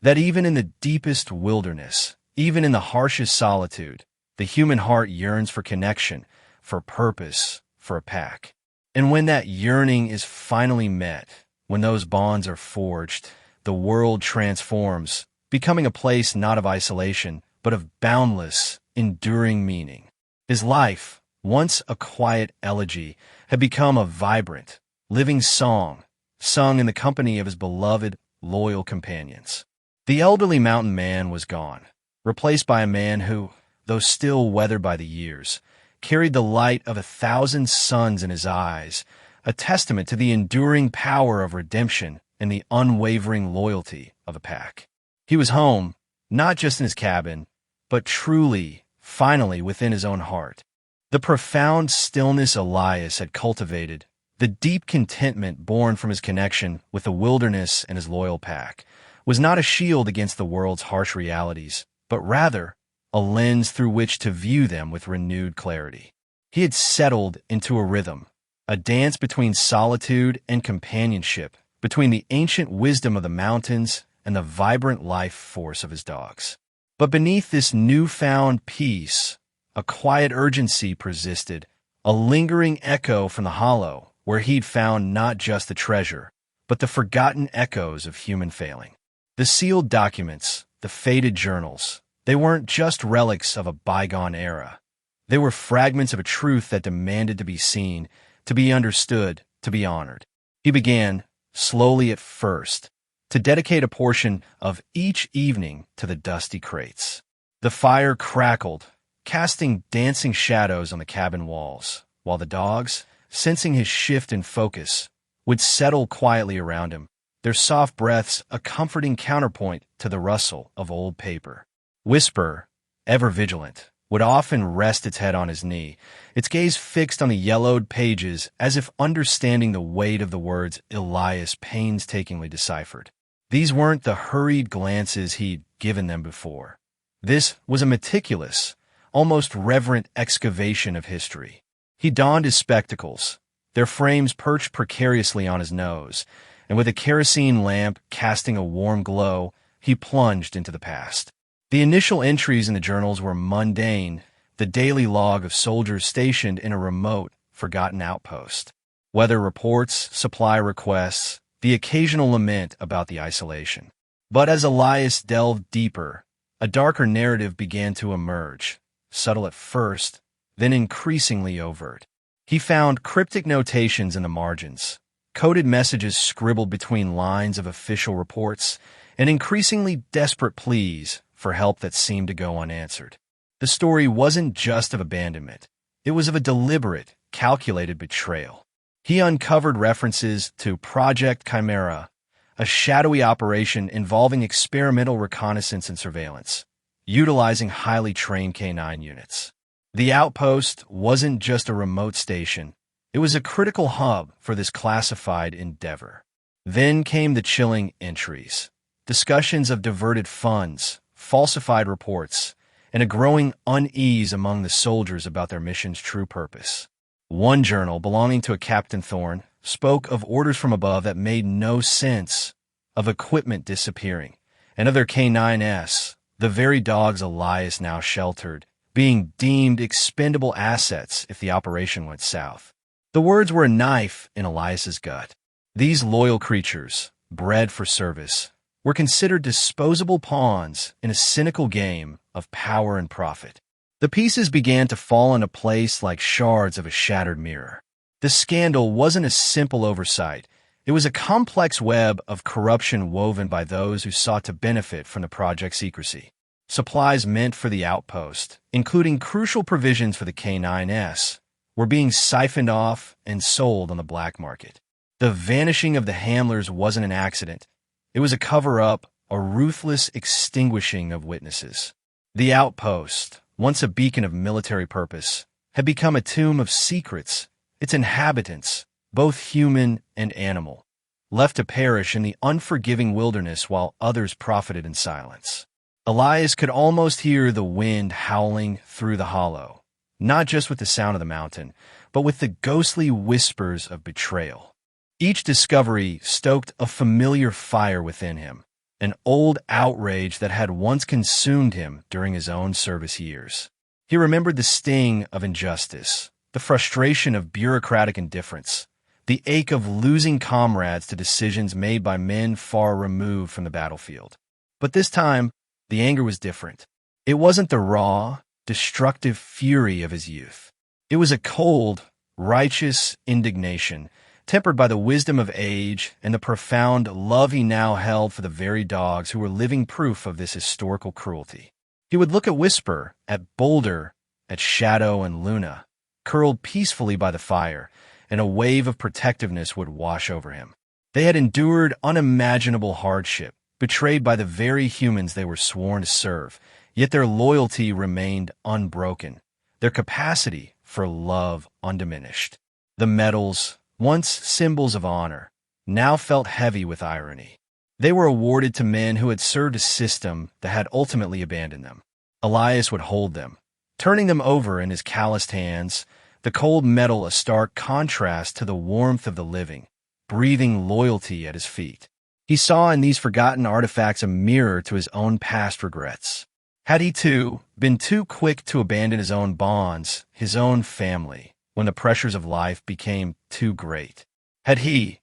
That even in the deepest wilderness, even in the harshest solitude, the human heart yearns for connection, for purpose, for a pack. And when that yearning is finally met, when those bonds are forged, the world transforms, becoming a place not of isolation, but of boundless, enduring meaning. His life, once a quiet elegy, had become a vibrant, living song, sung in the company of his beloved, loyal companions. The elderly mountain man was gone, replaced by a man who, though still weathered by the years, carried the light of 1,000 suns in his eyes, a testament to the enduring power of redemption and the unwavering loyalty of a pack. He was home, not just in his cabin, but truly, finally within his own heart. The profound stillness Elias had cultivated, the deep contentment born from his connection with the wilderness and his loyal pack, was not a shield against the world's harsh realities, but rather a lens through which to view them with renewed clarity. He had settled into a rhythm, a dance between solitude and companionship, between the ancient wisdom of the mountains and the vibrant life force of his dogs. But beneath this newfound peace, a quiet urgency persisted, a lingering echo from the hollow, where he'd found not just the treasure, but the forgotten echoes of human failing. The sealed documents, the faded journals, they weren't just relics of a bygone era. They were fragments of a truth that demanded to be seen, to be understood, to be honored. He began, slowly at first, to dedicate a portion of each evening to the dusty crates. The fire crackled, casting dancing shadows on the cabin walls, while the dogs, sensing his shift in focus, would settle quietly around him, their soft breaths a comforting counterpoint to the rustle of old paper. Whisper, ever vigilant, would often rest its head on his knee, its gaze fixed on the yellowed pages as if understanding the weight of the words Elias painstakingly deciphered. These weren't the hurried glances he'd given them before. This was a meticulous, almost reverent excavation of history. He donned his spectacles, their frames perched precariously on his nose, and with a kerosene lamp casting a warm glow, he plunged into the past. The initial entries in the journals were mundane, the daily log of soldiers stationed in a remote, forgotten outpost. Weather reports, supply requests, the occasional lament about the isolation. But as Elias delved deeper, a darker narrative began to emerge, subtle at first, then increasingly overt. He found cryptic notations in the margins, coded messages scribbled between lines of official reports, and increasingly desperate pleas for help that seemed to go unanswered. The story wasn't just of abandonment. It was of a deliberate, calculated betrayal. He uncovered references to Project Chimera, a shadowy operation involving experimental reconnaissance and surveillance, utilizing highly trained canine units. The outpost wasn't just a remote station. It was a critical hub for this classified endeavor. Then came the chilling entries, discussions of diverted funds, falsified reports, and a growing unease among the soldiers about their mission's true purpose. One journal, belonging to a Captain Thorne, spoke of orders from above that made no sense, of equipment disappearing, and of their K9S, the very dogs Elias now sheltered, being deemed expendable assets if the operation went south. The words were a knife in Elias's gut. These loyal creatures, bred for service, were considered disposable pawns in a cynical game of power and profit. The pieces began to fall into place like shards of a shattered mirror. The scandal wasn't a simple oversight. It was a complex web of corruption woven by those who sought to benefit from the project's secrecy. Supplies meant for the outpost, including crucial provisions for the K9S, were being siphoned off and sold on the black market. The vanishing of the handlers wasn't an accident. It was a cover-up, a ruthless extinguishing of witnesses. The outpost, once a beacon of military purpose, had become a tomb of secrets, its inhabitants, both human and animal, left to perish in the unforgiving wilderness while others profited in silence. Elias could almost hear the wind howling through the hollow, not just with the sound of the mountain, but with the ghostly whispers of betrayal. Each discovery stoked a familiar fire within him, an old outrage that had once consumed him during his own service years. He remembered the sting of injustice, the frustration of bureaucratic indifference, the ache of losing comrades to decisions made by men far removed from the battlefield. But this time, the anger was different. It wasn't the raw, destructive fury of his youth. It was a cold, righteous indignation, tempered by the wisdom of age and the profound love he now held for the very dogs who were living proof of this historical cruelty. He would look at Whisper, at Boulder, at Shadow and Luna, curled peacefully by the fire, and a wave of protectiveness would wash over him. They had endured unimaginable hardship, betrayed by the very humans they were sworn to serve, yet their loyalty remained unbroken, their capacity for love undiminished. The medals, once symbols of honor, now felt heavy with irony. They were awarded to men who had served a system that had ultimately abandoned them. Elias would hold them, turning them over in his calloused hands, the cold metal a stark contrast to the warmth of the living, breathing loyalty at his feet. He saw in these forgotten artifacts a mirror to his own past regrets. Had he, too, been too quick to abandon his own bonds, his own family, when the pressures of life became too great? Had he,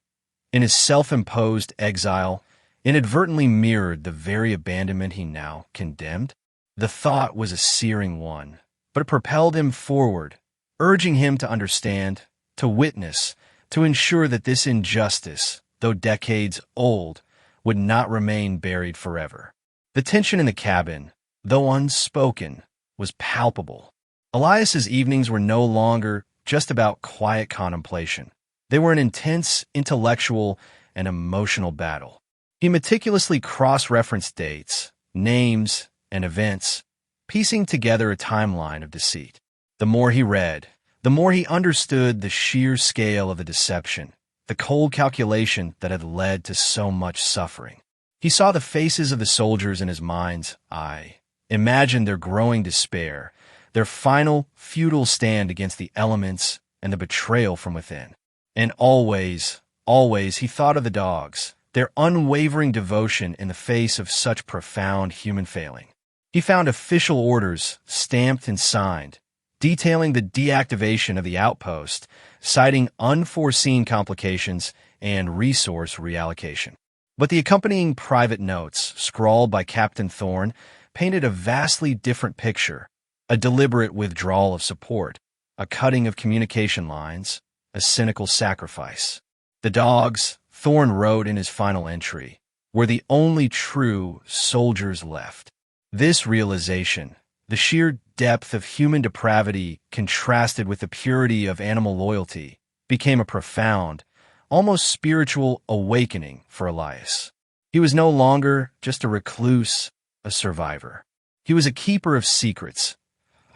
in his self-imposed exile, inadvertently mirrored the very abandonment he now condemned? The thought was a searing one, but it propelled him forward, urging him to understand, to witness, to ensure that this injustice, though decades old, would not remain buried forever. The tension in the cabin, though unspoken, was palpable. Elias's evenings were no longer just about quiet contemplation. They were an intense intellectual and emotional battle. He meticulously cross-referenced dates, names, and events, piecing together a timeline of deceit. The more he read, the more he understood the sheer scale of the deception, the cold calculation that had led to so much suffering. He saw the faces of the soldiers in his mind's eye, imagined their growing despair, their final, futile stand against the elements and the betrayal from within. And always, always he thought of the dogs, their unwavering devotion in the face of such profound human failing. He found official orders, stamped and signed, detailing the deactivation of the outpost, citing unforeseen complications and resource reallocation. But the accompanying private notes, scrawled by Captain Thorne, painted a vastly different picture, a deliberate withdrawal of support, a cutting of communication lines, a cynical sacrifice. The dogs, Thorne wrote in his final entry, were the only true soldiers left. This realization, the sheer depth of human depravity contrasted with the purity of animal loyalty, became a profound, almost spiritual awakening for Elias. He was no longer just a recluse, a survivor. He was a keeper of secrets,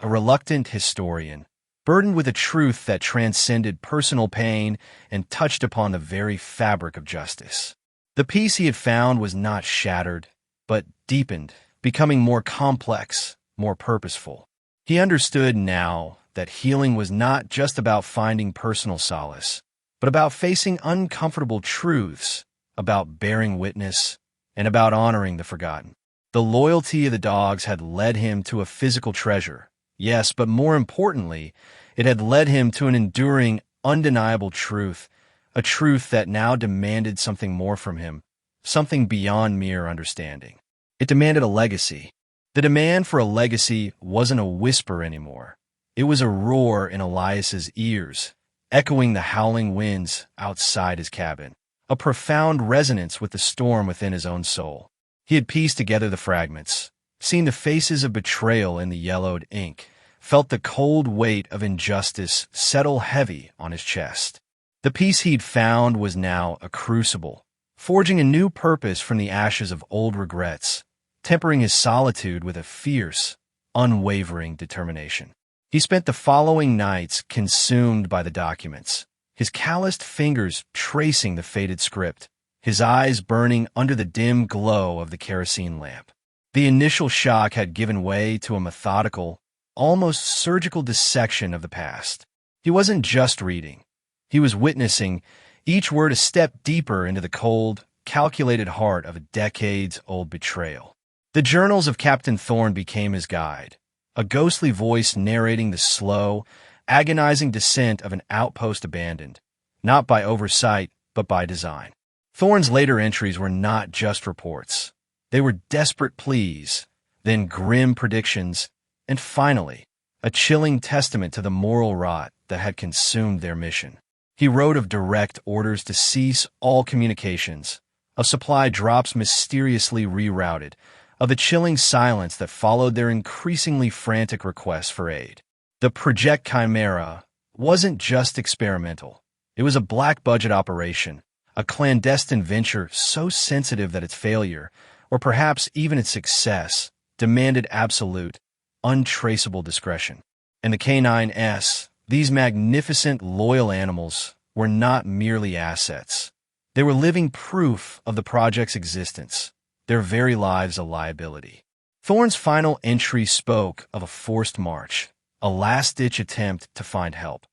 a reluctant historian, burdened with a truth that transcended personal pain and touched upon the very fabric of justice. The peace he had found was not shattered, but deepened, becoming more complex, more purposeful. He understood now that healing was not just about finding personal solace, but about facing uncomfortable truths, about bearing witness, and about honoring the forgotten. The loyalty of the dogs had led him to a physical treasure, yes, but more importantly, it had led him to an enduring, undeniable truth, a truth that now demanded something more from him, something beyond mere understanding. It demanded a legacy. The demand for a legacy wasn't a whisper anymore. It was a roar in Elias's ears, echoing the howling winds outside his cabin, a profound resonance with the storm within his own soul. He had pieced together the fragments, seen the faces of betrayal in the yellowed ink, felt the cold weight of injustice settle heavy on his chest. The peace he'd found was now a crucible, forging a new purpose from the ashes of old regrets, tempering his solitude with a fierce, unwavering determination. He spent the following nights consumed by the documents, his calloused fingers tracing the faded script, his eyes burning under the dim glow of the kerosene lamp. The initial shock had given way to a methodical, almost surgical dissection of the past. He wasn't just reading. He was witnessing, each word a step deeper into the cold, calculated heart of a decades-old betrayal. The journals of Captain Thorne became his guide, a ghostly voice narrating the slow, agonizing descent of an outpost abandoned, not by oversight, but by design. Thorne's later entries were not just reports. They were desperate pleas, then grim predictions, and finally, a chilling testament to the moral rot that had consumed their mission. He wrote of direct orders to cease all communications, of supply drops mysteriously rerouted, of the chilling silence that followed their increasingly frantic requests for aid. The Project Chimera wasn't just experimental. It was a black-budget operation, a clandestine venture so sensitive that its failure, or perhaps even its success, demanded absolute, untraceable discretion. And the K9s, these magnificent, loyal animals, were not merely assets. They were living proof of the project's existence, their very lives a liability. Thorne's final entry spoke of a forced march, a last-ditch attempt to find help,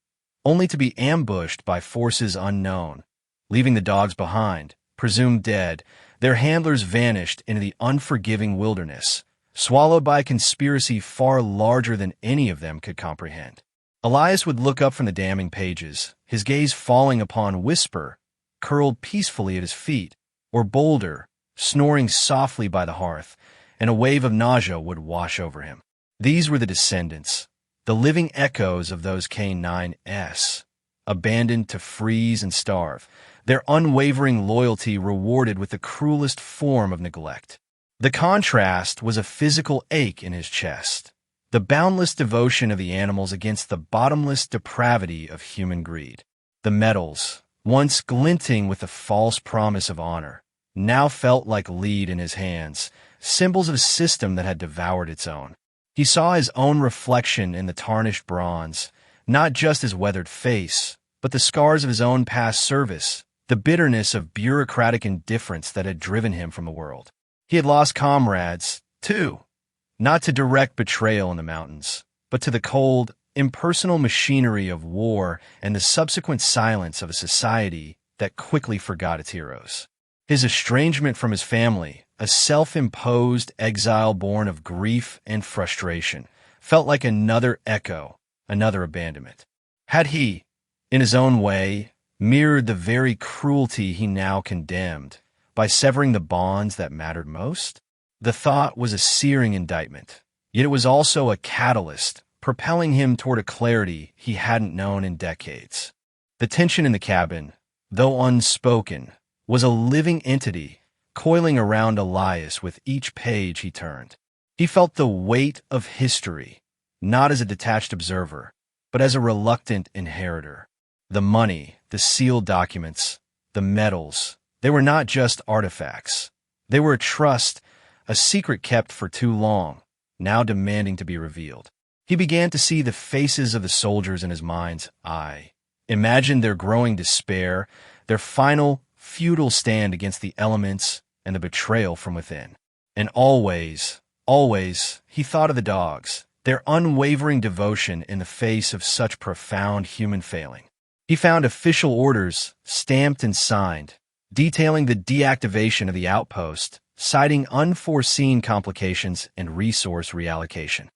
only to be ambushed by forces unknown. Leaving the dogs behind, presumed dead, their handlers vanished into the unforgiving wilderness, swallowed by a conspiracy far larger than any of them could comprehend. Elias would look up from the damning pages, his gaze falling upon Whisper, curled peacefully at his feet, or Boulder, snoring softly by the hearth, and a wave of nausea would wash over him. These were the descendants, the living echoes of those K9s, abandoned to freeze and starve, their unwavering loyalty rewarded with the cruelest form of neglect. The contrast was a physical ache in his chest, the boundless devotion of the animals against the bottomless depravity of human greed. The medals, once glinting with the false promise of honor, now felt like lead in his hands, symbols of a system that had devoured its own. He saw his own reflection in the tarnished bronze, not just his weathered face, but the scars of his own past service, the bitterness of bureaucratic indifference that had driven him from the world. He had lost comrades, too, not to direct betrayal in the mountains, but to the cold, impersonal machinery of war and the subsequent silence of a society that quickly forgot its heroes. His estrangement from his family, a self-imposed exile born of grief and frustration, felt like another echo, another abandonment. Had he, in his own way, mirrored the very cruelty he now condemned by severing the bonds that mattered most? The thought was a searing indictment, yet it was also a catalyst, propelling him toward a clarity he hadn't known in decades. The tension in the cabin, though unspoken, was a living entity coiling around Elias with each page he turned. He felt the weight of history, not as a detached observer, but as a reluctant inheritor. The money, the sealed documents, the medals, they were not just artifacts. They were a trust, a secret kept for too long, now demanding to be revealed. He began to see the faces of the soldiers in his mind's eye, imagined their growing despair, their final, futile stand against the elements and the betrayal from within. And always, he thought of the dogs, their unwavering devotion in the face of such profound human failing. He found official orders, stamped and signed, detailing the deactivation of the outpost, citing unforeseen complications and resource reallocation.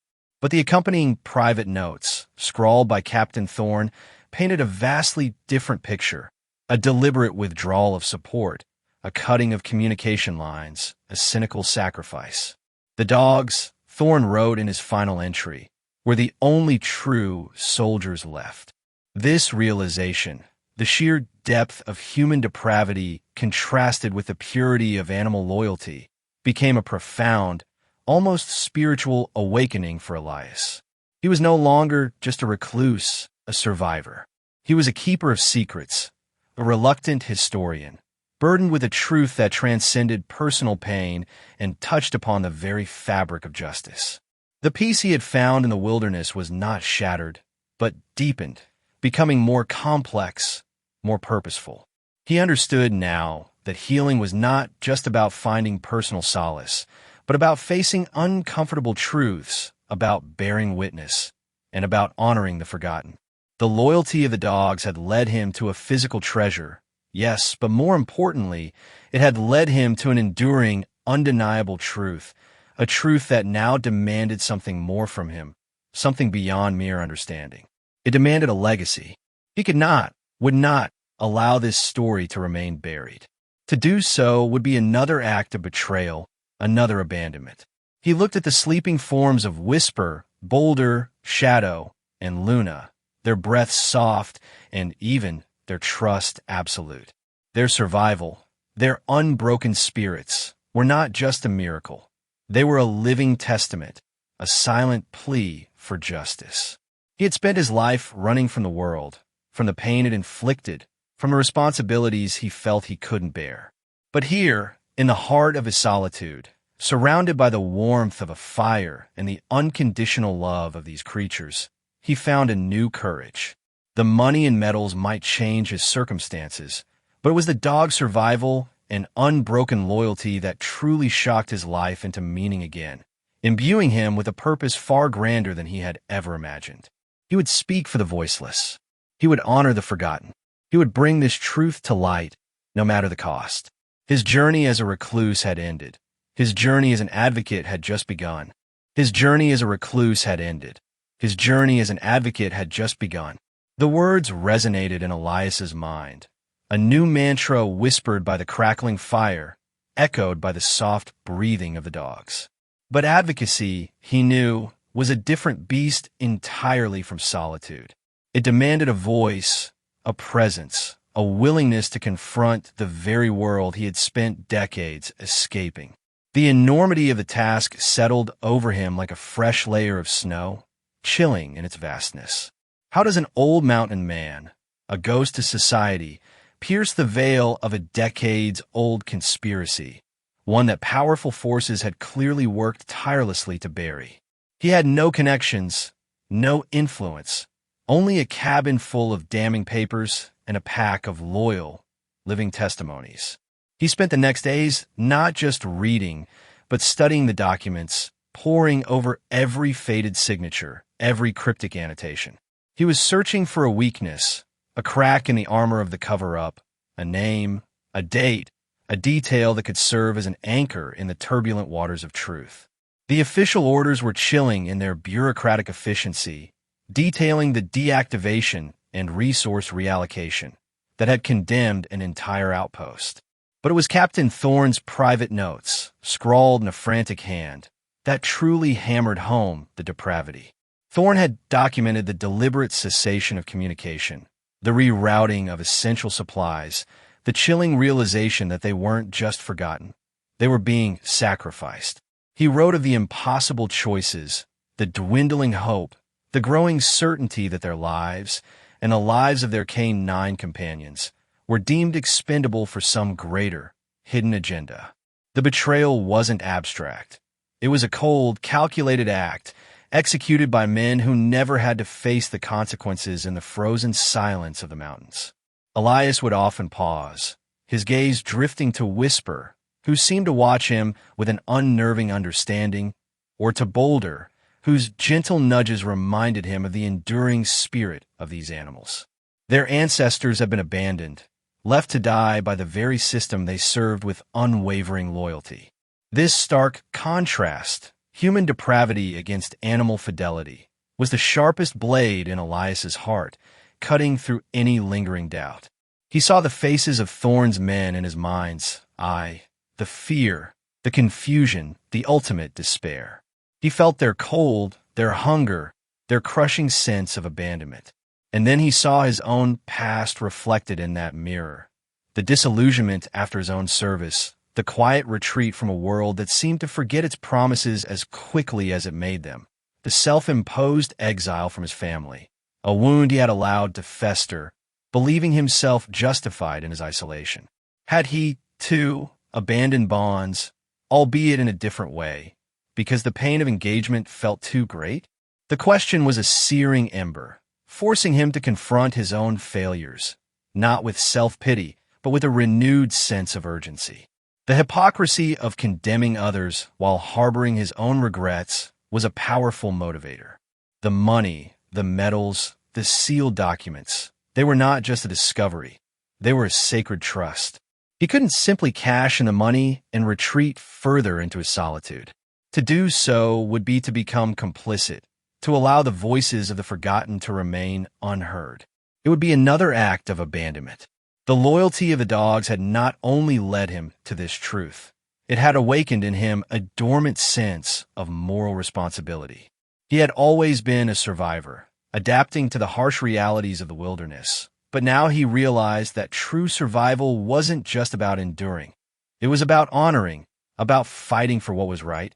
But the accompanying private notes, scrawled by Captain Thorne, painted a vastly different picture, a deliberate withdrawal of support, a cutting of communication lines, a cynical sacrifice. The dogs, Thorne wrote in his final entry, were the only true soldiers left. This realization, the sheer depth of human depravity contrasted with the purity of animal loyalty, became a profound, almost spiritual awakening for Elias. He was no longer just a recluse, a survivor. He was a keeper of secrets, a reluctant historian, burdened with a truth that transcended personal pain and touched upon the very fabric of justice. The peace he had found in the wilderness was not shattered, but deepened, becoming more complex, more purposeful. He understood now that healing was not just about finding personal solace, but about facing uncomfortable truths, about bearing witness, and about honoring the forgotten. The loyalty of the dogs had led him to a physical treasure, yes, but more importantly, it had led him to an enduring, undeniable truth, a truth that now demanded something more from him, something beyond mere understanding. It demanded a legacy. He could not, would not, allow this story to remain buried. To do so would be another act of betrayal, another abandonment. He looked at the sleeping forms of Whisper, Boulder, Shadow, and Luna, their breaths soft, and even their trust absolute. Their survival, their unbroken spirits, were not just a miracle. They were a living testament, a silent plea for justice. He had spent his life running from the world, from the pain it inflicted, from the responsibilities he felt he couldn't bear. But here, in the heart of his solitude, surrounded by the warmth of a fire and the unconditional love of these creatures, he found a new courage. The money and medals might change his circumstances, but it was the dog's survival and unbroken loyalty that truly shocked his life into meaning again, imbuing him with a purpose far grander than he had ever imagined. He would speak for the voiceless. He would honor the forgotten. He would bring this truth to light, no matter the cost. His journey as a recluse had ended. His journey as an advocate had just begun. His journey as a recluse had ended. His journey as an advocate had just begun. The words resonated in Elias's mind. A new mantra whispered by the crackling fire, echoed by the soft breathing of the dogs. But advocacy, he knew, was a different beast entirely from solitude. It demanded a voice, a presence, a willingness to confront the very world he had spent decades escaping. The enormity of the task settled over him like a fresh layer of snow, chilling in its vastness. How does an old mountain man, a ghost to society, pierce the veil of a decades-old conspiracy, one that powerful forces had clearly worked tirelessly to bury? He had no connections, no influence, only a cabin full of damning papers and a pack of loyal, living testimonies. He spent the next days not just reading, but studying the documents, poring over every faded signature, every cryptic annotation. He was searching for a weakness, a crack in the armor of the cover-up, a name, a date, a detail that could serve as an anchor in the turbulent waters of truth. The official orders were chilling in their bureaucratic efficiency, detailing the deactivation and resource reallocation that had condemned an entire outpost. But it was Captain Thorne's private notes, scrawled in a frantic hand, that truly hammered home the depravity. Thorne had documented the deliberate cessation of communication, the rerouting of essential supplies, the chilling realization that they weren't just forgotten. They were being sacrificed. He wrote of the impossible choices, the dwindling hope, the growing certainty that their lives, and the lives of their K-9 companions, were deemed expendable for some greater, hidden agenda. The betrayal wasn't abstract. It was a cold, calculated act, executed by men who never had to face the consequences in the frozen silence of the mountains. Elias would often pause, his gaze drifting to Whisper, who seemed to watch him with an unnerving understanding, or to Boulder, whose gentle nudges reminded him of the enduring spirit of these animals. Their ancestors had been abandoned, left to die by the very system they served with unwavering loyalty. This stark contrast, human depravity against animal fidelity, was the sharpest blade in Elias's heart, cutting through any lingering doubt. He saw the faces of Thorne's men in his mind's eye, the fear, the confusion, the ultimate despair. He felt their cold, their hunger, their crushing sense of abandonment. And then he saw his own past reflected in that mirror. The disillusionment after his own service, the quiet retreat from a world that seemed to forget its promises as quickly as it made them, the self-imposed exile from his family, a wound he had allowed to fester, believing himself justified in his isolation. Had he, too, abandoned bonds, albeit in a different way, because the pain of engagement felt too great? The question was a searing ember, forcing him to confront his own failures, not with self-pity, but with a renewed sense of urgency. The hypocrisy of condemning others while harboring his own regrets was a powerful motivator. The money, the medals, the sealed documents, they were not just a discovery. They were a sacred trust. He couldn't simply cash in the money and retreat further into his solitude. To do so would be to become complicit, to allow the voices of the forgotten to remain unheard. It would be another act of abandonment. The loyalty of the dogs had not only led him to this truth, it had awakened in him a dormant sense of moral responsibility. He had always been a survivor, adapting to the harsh realities of the wilderness. But now he realized that true survival wasn't just about enduring. It was about honoring, about fighting for what was right,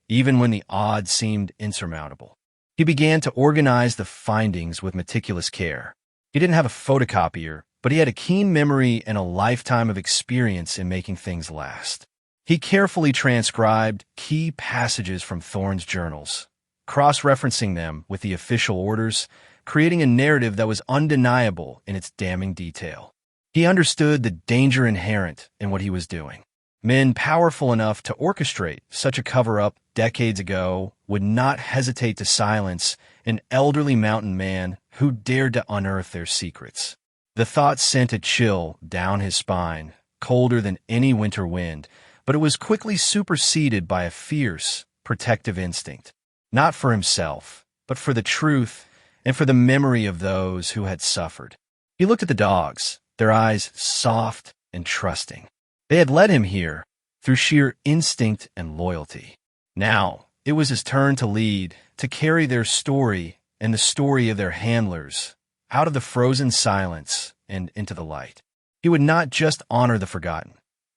even when the odds seemed insurmountable. He began to organize the findings with meticulous care. He didn't have a photocopier, but he had a keen memory and a lifetime of experience in making things last. He carefully transcribed key passages from Thorne's journals, cross-referencing them with the official orders, creating a narrative that was undeniable in its damning detail. He understood the danger inherent in what he was doing. Men powerful enough to orchestrate such a cover-up decades ago would not hesitate to silence an elderly mountain man who dared to unearth their secrets. The thought sent a chill down his spine, colder than any winter wind, but it was quickly superseded by a fierce, protective instinct, not for himself, but for the truth and for the memory of those who had suffered. He looked at the dogs, their eyes soft and trusting. They had led him here through sheer instinct and loyalty. Now, it was his turn to lead, to carry their story and the story of their handlers out of the frozen silence and into the light. He would not just honor the forgotten.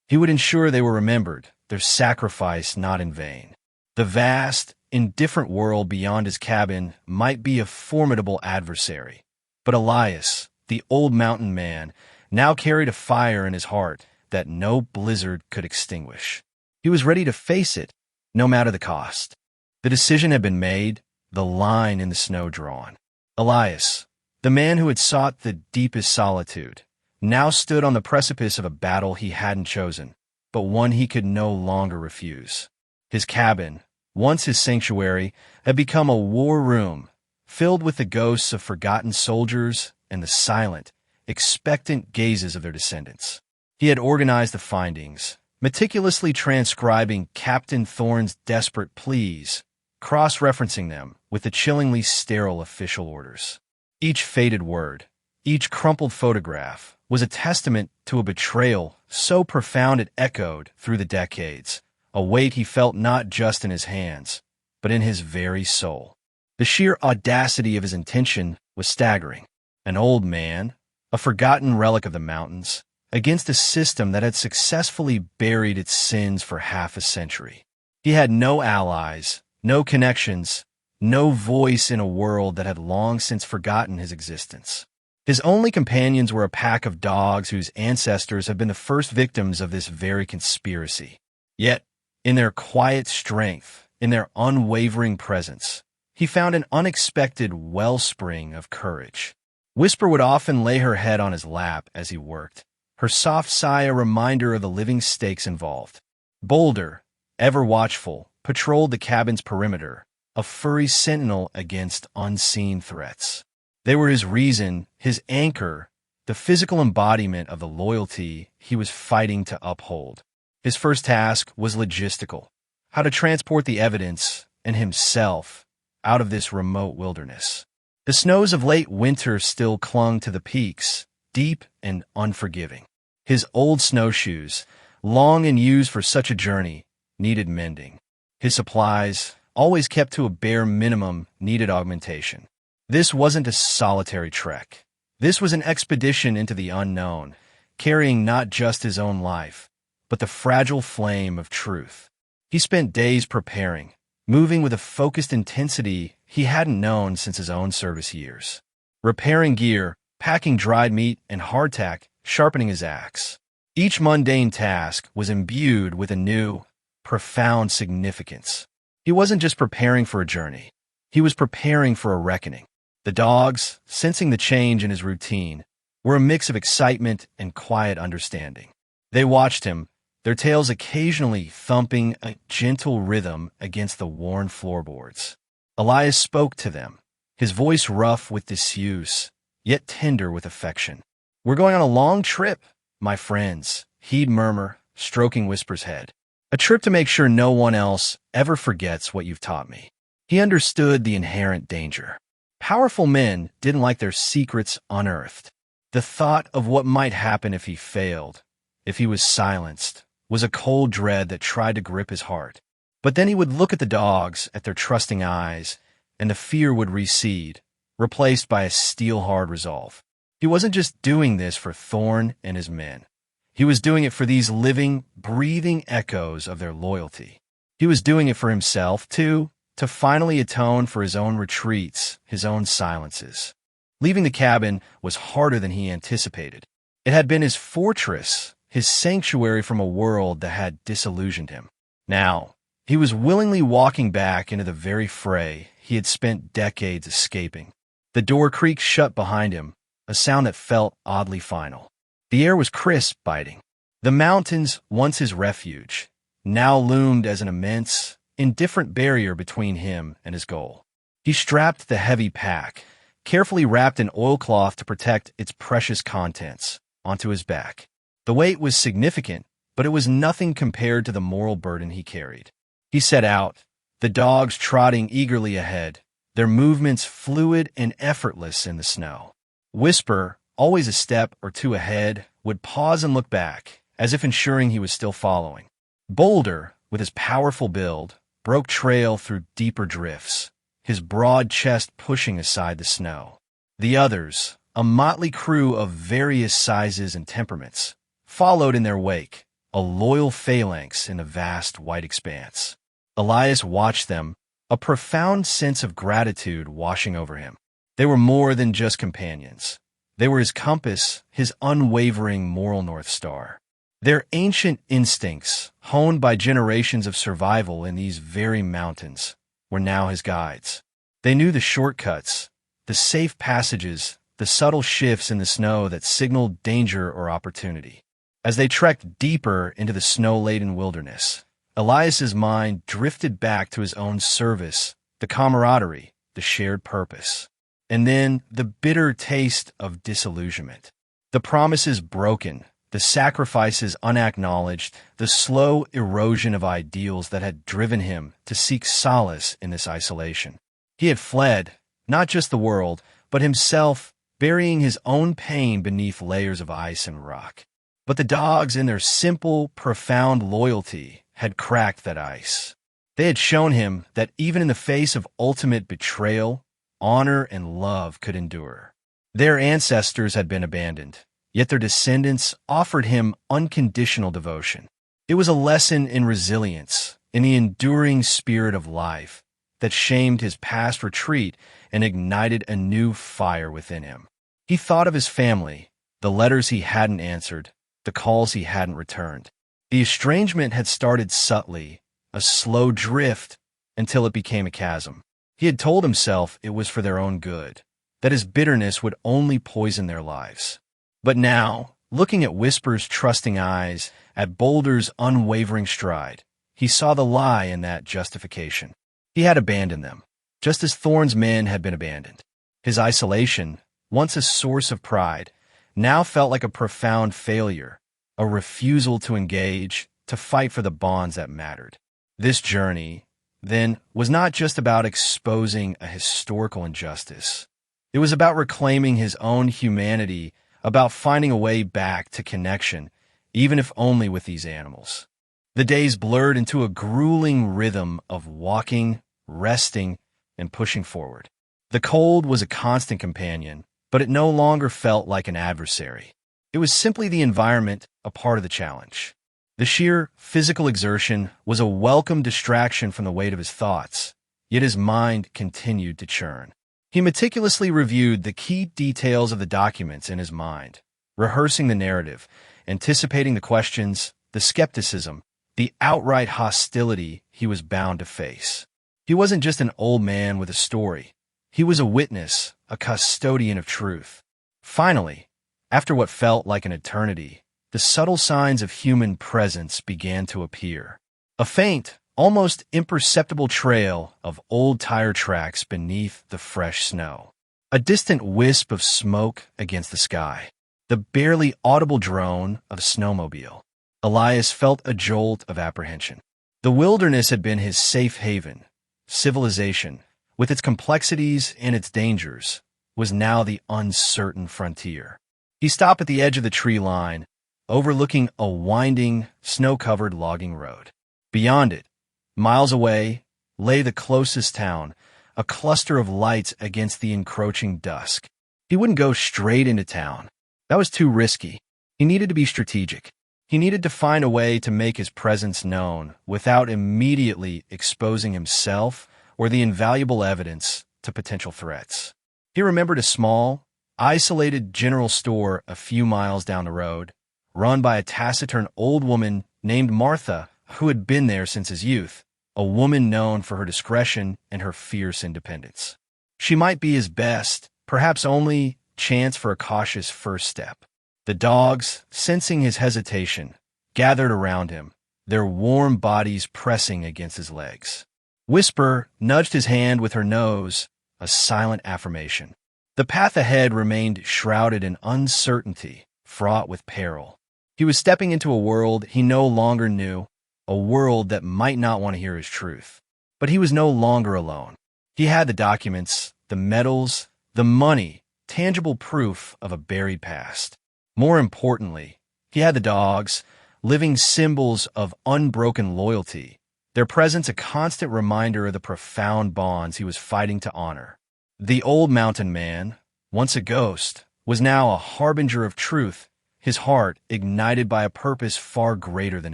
He would ensure they were remembered, their sacrifice not in vain. The vast, indifferent world beyond his cabin might be a formidable adversary, but Elias, the old mountain man, now carried a fire in his heart that no blizzard could extinguish. He was ready to face it, no matter the cost. The decision had been made, the line in the snow drawn. Elias, the man who had sought the deepest solitude, now stood on the precipice of a battle he hadn't chosen, but one he could no longer refuse. His cabin, once his sanctuary, had become a war room, filled with the ghosts of forgotten soldiers and the silent, expectant gazes of their descendants. He had organized the findings, meticulously transcribing Captain Thorne's desperate pleas, cross-referencing them with the chillingly sterile official orders. Each faded word, each crumpled photograph, was a testament to a betrayal so profound it echoed through the decades, a weight he felt not just in his hands, but in his very soul. The sheer audacity of his intention was staggering. An old man, a forgotten relic of the mountains, against a system that had successfully buried its sins for half a century. He had no allies, no connections, no voice in a world that had long since forgotten his existence. His only companions were a pack of dogs whose ancestors had been the first victims of this very conspiracy. Yet, in their quiet strength, in their unwavering presence, he found an unexpected wellspring of courage. Whisper would often lay her head on his lap as he worked, her soft sigh a reminder of the living stakes involved. Boulder, ever watchful, patrolled the cabin's perimeter, a furry sentinel against unseen threats. They were his reason, his anchor, the physical embodiment of the loyalty he was fighting to uphold. His first task was logistical, how to transport the evidence and himself out of this remote wilderness. The snows of late winter still clung to the peaks, deep and unforgiving. His old snowshoes, long and used for such a journey, needed mending. His supplies, always kept to a bare minimum, needed augmentation. This wasn't a solitary trek. This was an expedition into the unknown, carrying not just his own life, but the fragile flame of truth. He spent days preparing, moving with a focused intensity he hadn't known since his own service years. Repairing gear, packing dried meat and hardtack, sharpening his axe. Each mundane task was imbued with a new, profound significance. He wasn't just preparing for a journey. He was preparing for a reckoning. The dogs, sensing the change in his routine, were a mix of excitement and quiet understanding. They watched him, their tails occasionally thumping a gentle rhythm against the worn floorboards. Elias spoke to them, his voice rough with disuse, yet tender with affection. "We're going on a long trip, my friends," he'd murmur, stroking Whisper's head. "A trip to make sure no one else ever forgets what you've taught me." He understood the inherent danger. Powerful men didn't like their secrets unearthed. The thought of what might happen if he failed, if he was silenced, was a cold dread that tried to grip his heart. But then he would look at the dogs, at their trusting eyes, and the fear would recede, replaced by a steel-hard resolve. He wasn't just doing this for Thorn and his men. He was doing it for these living, breathing echoes of their loyalty. He was doing it for himself, too, to finally atone for his own retreats, his own silences. Leaving the cabin was harder than he anticipated. It had been his fortress, his sanctuary from a world that had disillusioned him. Now, he was willingly walking back into the very fray he had spent decades escaping. The door creaked shut behind him, a sound that felt oddly final. The air was crisp, biting. The mountains, once his refuge, now loomed as an immense, indifferent barrier between him and his goal. He strapped the heavy pack, carefully wrapped in oilcloth to protect its precious contents, onto his back. The weight was significant, but it was nothing compared to the moral burden he carried. He set out, the dogs trotting eagerly ahead, their movements fluid and effortless in the snow. Whisper, always a step or two ahead, would pause and look back, as if ensuring he was still following. Boulder, with his powerful build, broke trail through deeper drifts, his broad chest pushing aside the snow. The others, a motley crew of various sizes and temperaments, followed in their wake, a loyal phalanx in a vast white expanse. Elias watched them, a profound sense of gratitude washing over him. They were more than just companions. They were his compass, his unwavering moral North Star. Their ancient instincts, honed by generations of survival in these very mountains, were now his guides. They knew the shortcuts, the safe passages, the subtle shifts in the snow that signaled danger or opportunity. As they trekked deeper into the snow-laden wilderness, Elias's mind drifted back to his own service, the camaraderie, the shared purpose. And then the bitter taste of disillusionment. The promises broken, the sacrifices unacknowledged, the slow erosion of ideals that had driven him to seek solace in this isolation. He had fled, not just the world, but himself, burying his own pain beneath layers of ice and rock. But the dogs, in their simple, profound loyalty, had cracked that ice. They had shown him that even in the face of ultimate betrayal, honor and love could endure. Their ancestors had been abandoned, yet their descendants offered him unconditional devotion. It was a lesson in resilience, in the enduring spirit of life, that shamed his past retreat and ignited a new fire within him. He thought of his family, the letters he hadn't answered, the calls he hadn't returned. The estrangement had started subtly, a slow drift, until it became a chasm. He had told himself it was for their own good, that his bitterness would only poison their lives. But now, looking at Whisper's trusting eyes, at Boulder's unwavering stride, he saw the lie in that justification. He had abandoned them, just as Thorn's men had been abandoned. His isolation, once a source of pride, now felt like a profound failure, a refusal to engage, to fight for the bonds that mattered. This journey, then, was not just about exposing a historical injustice. It was about reclaiming his own humanity, about finding a way back to connection, even if only with these animals. The days blurred into a grueling rhythm of walking, resting, and pushing forward. The cold was a constant companion, but it no longer felt like an adversary. It was simply the environment, a part of the challenge. The sheer physical exertion was a welcome distraction from the weight of his thoughts, yet his mind continued to churn. He meticulously reviewed the key details of the documents in his mind, rehearsing the narrative, anticipating the questions, the skepticism, the outright hostility he was bound to face. He wasn't just an old man with a story. He was a witness, a custodian of truth. Finally, after what felt like an eternity, the subtle signs of human presence began to appear. A faint, almost imperceptible trail of old tire tracks beneath the fresh snow. A distant wisp of smoke against the sky. The barely audible drone of a snowmobile. Elias felt a jolt of apprehension. The wilderness had been his safe haven. Civilization, with its complexities and its dangers, was now the uncertain frontier. He stopped at the edge of the tree line, overlooking a winding, snow-covered logging road. Beyond it, miles away, lay the closest town, a cluster of lights against the encroaching dusk. He wouldn't go straight into town. That was too risky. He needed to be strategic. He needed to find a way to make his presence known without immediately exposing himself or the invaluable evidence to potential threats. He remembered a small, isolated general store a few miles down the road, run by a taciturn old woman named Martha who had been there since his youth, a woman known for her discretion and her fierce independence. She might be his best, perhaps only, chance for a cautious first step. The dogs, sensing his hesitation, gathered around him, their warm bodies pressing against his legs. Whisper nudged his hand with her nose, a silent affirmation. The path ahead remained shrouded in uncertainty, fraught with peril. He was stepping into a world he no longer knew, a world that might not want to hear his truth. But he was no longer alone. He had the documents, the medals, the money, tangible proof of a buried past. More importantly, he had the dogs, living symbols of unbroken loyalty, their presence a constant reminder of the profound bonds he was fighting to honor. The old mountain man, once a ghost, was now a harbinger of truth, his heart ignited by a purpose far greater than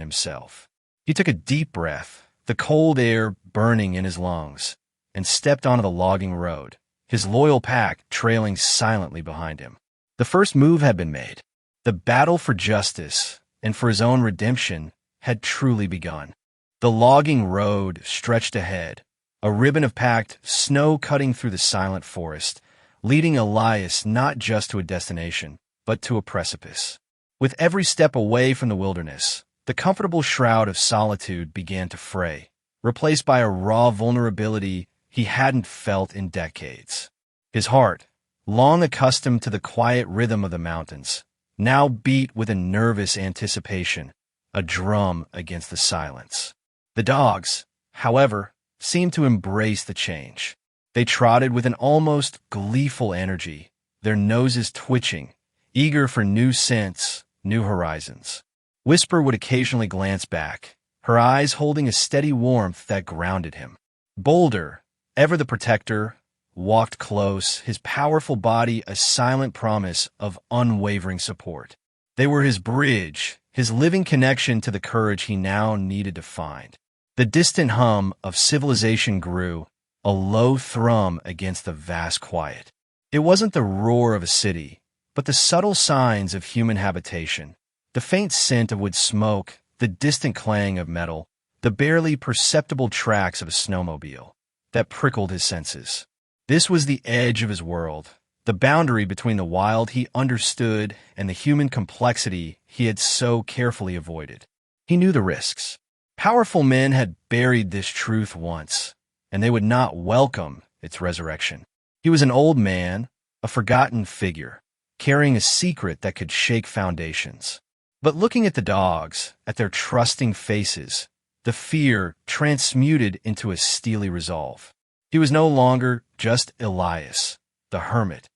himself. He took a deep breath, the cold air burning in his lungs, and stepped onto the logging road, his loyal pack trailing silently behind him. The first move had been made. The battle for justice and for his own redemption had truly begun. The logging road stretched ahead, a ribbon of packed snow cutting through the silent forest, leading Elias not just to a destination, but to a precipice. With every step away from the wilderness, the comfortable shroud of solitude began to fray, replaced by a raw vulnerability he hadn't felt in decades. His heart, long accustomed to the quiet rhythm of the mountains, now beat with a nervous anticipation, a drum against the silence. The dogs, however, seemed to embrace the change. They trotted with an almost gleeful energy, their noses twitching, eager for new scents, new horizons. Whisper would occasionally glance back, her eyes holding a steady warmth that grounded him. Boulder, ever the protector, walked close, his powerful body a silent promise of unwavering support. They were his bridge, his living connection to the courage he now needed to find. The distant hum of civilization grew, a low thrum against the vast quiet. It wasn't the roar of a city, but the subtle signs of human habitation, the faint scent of wood smoke, the distant clang of metal, the barely perceptible tracks of a snowmobile, that prickled his senses. This was the edge of his world, the boundary between the wild he understood and the human complexity he had so carefully avoided. He knew the risks. Powerful men had buried this truth once, and they would not welcome its resurrection. He was an old man, a forgotten figure, carrying a secret that could shake foundations. But looking at the dogs, at their trusting faces, the fear transmuted into a steely resolve. He was no longer just Elias, the hermit.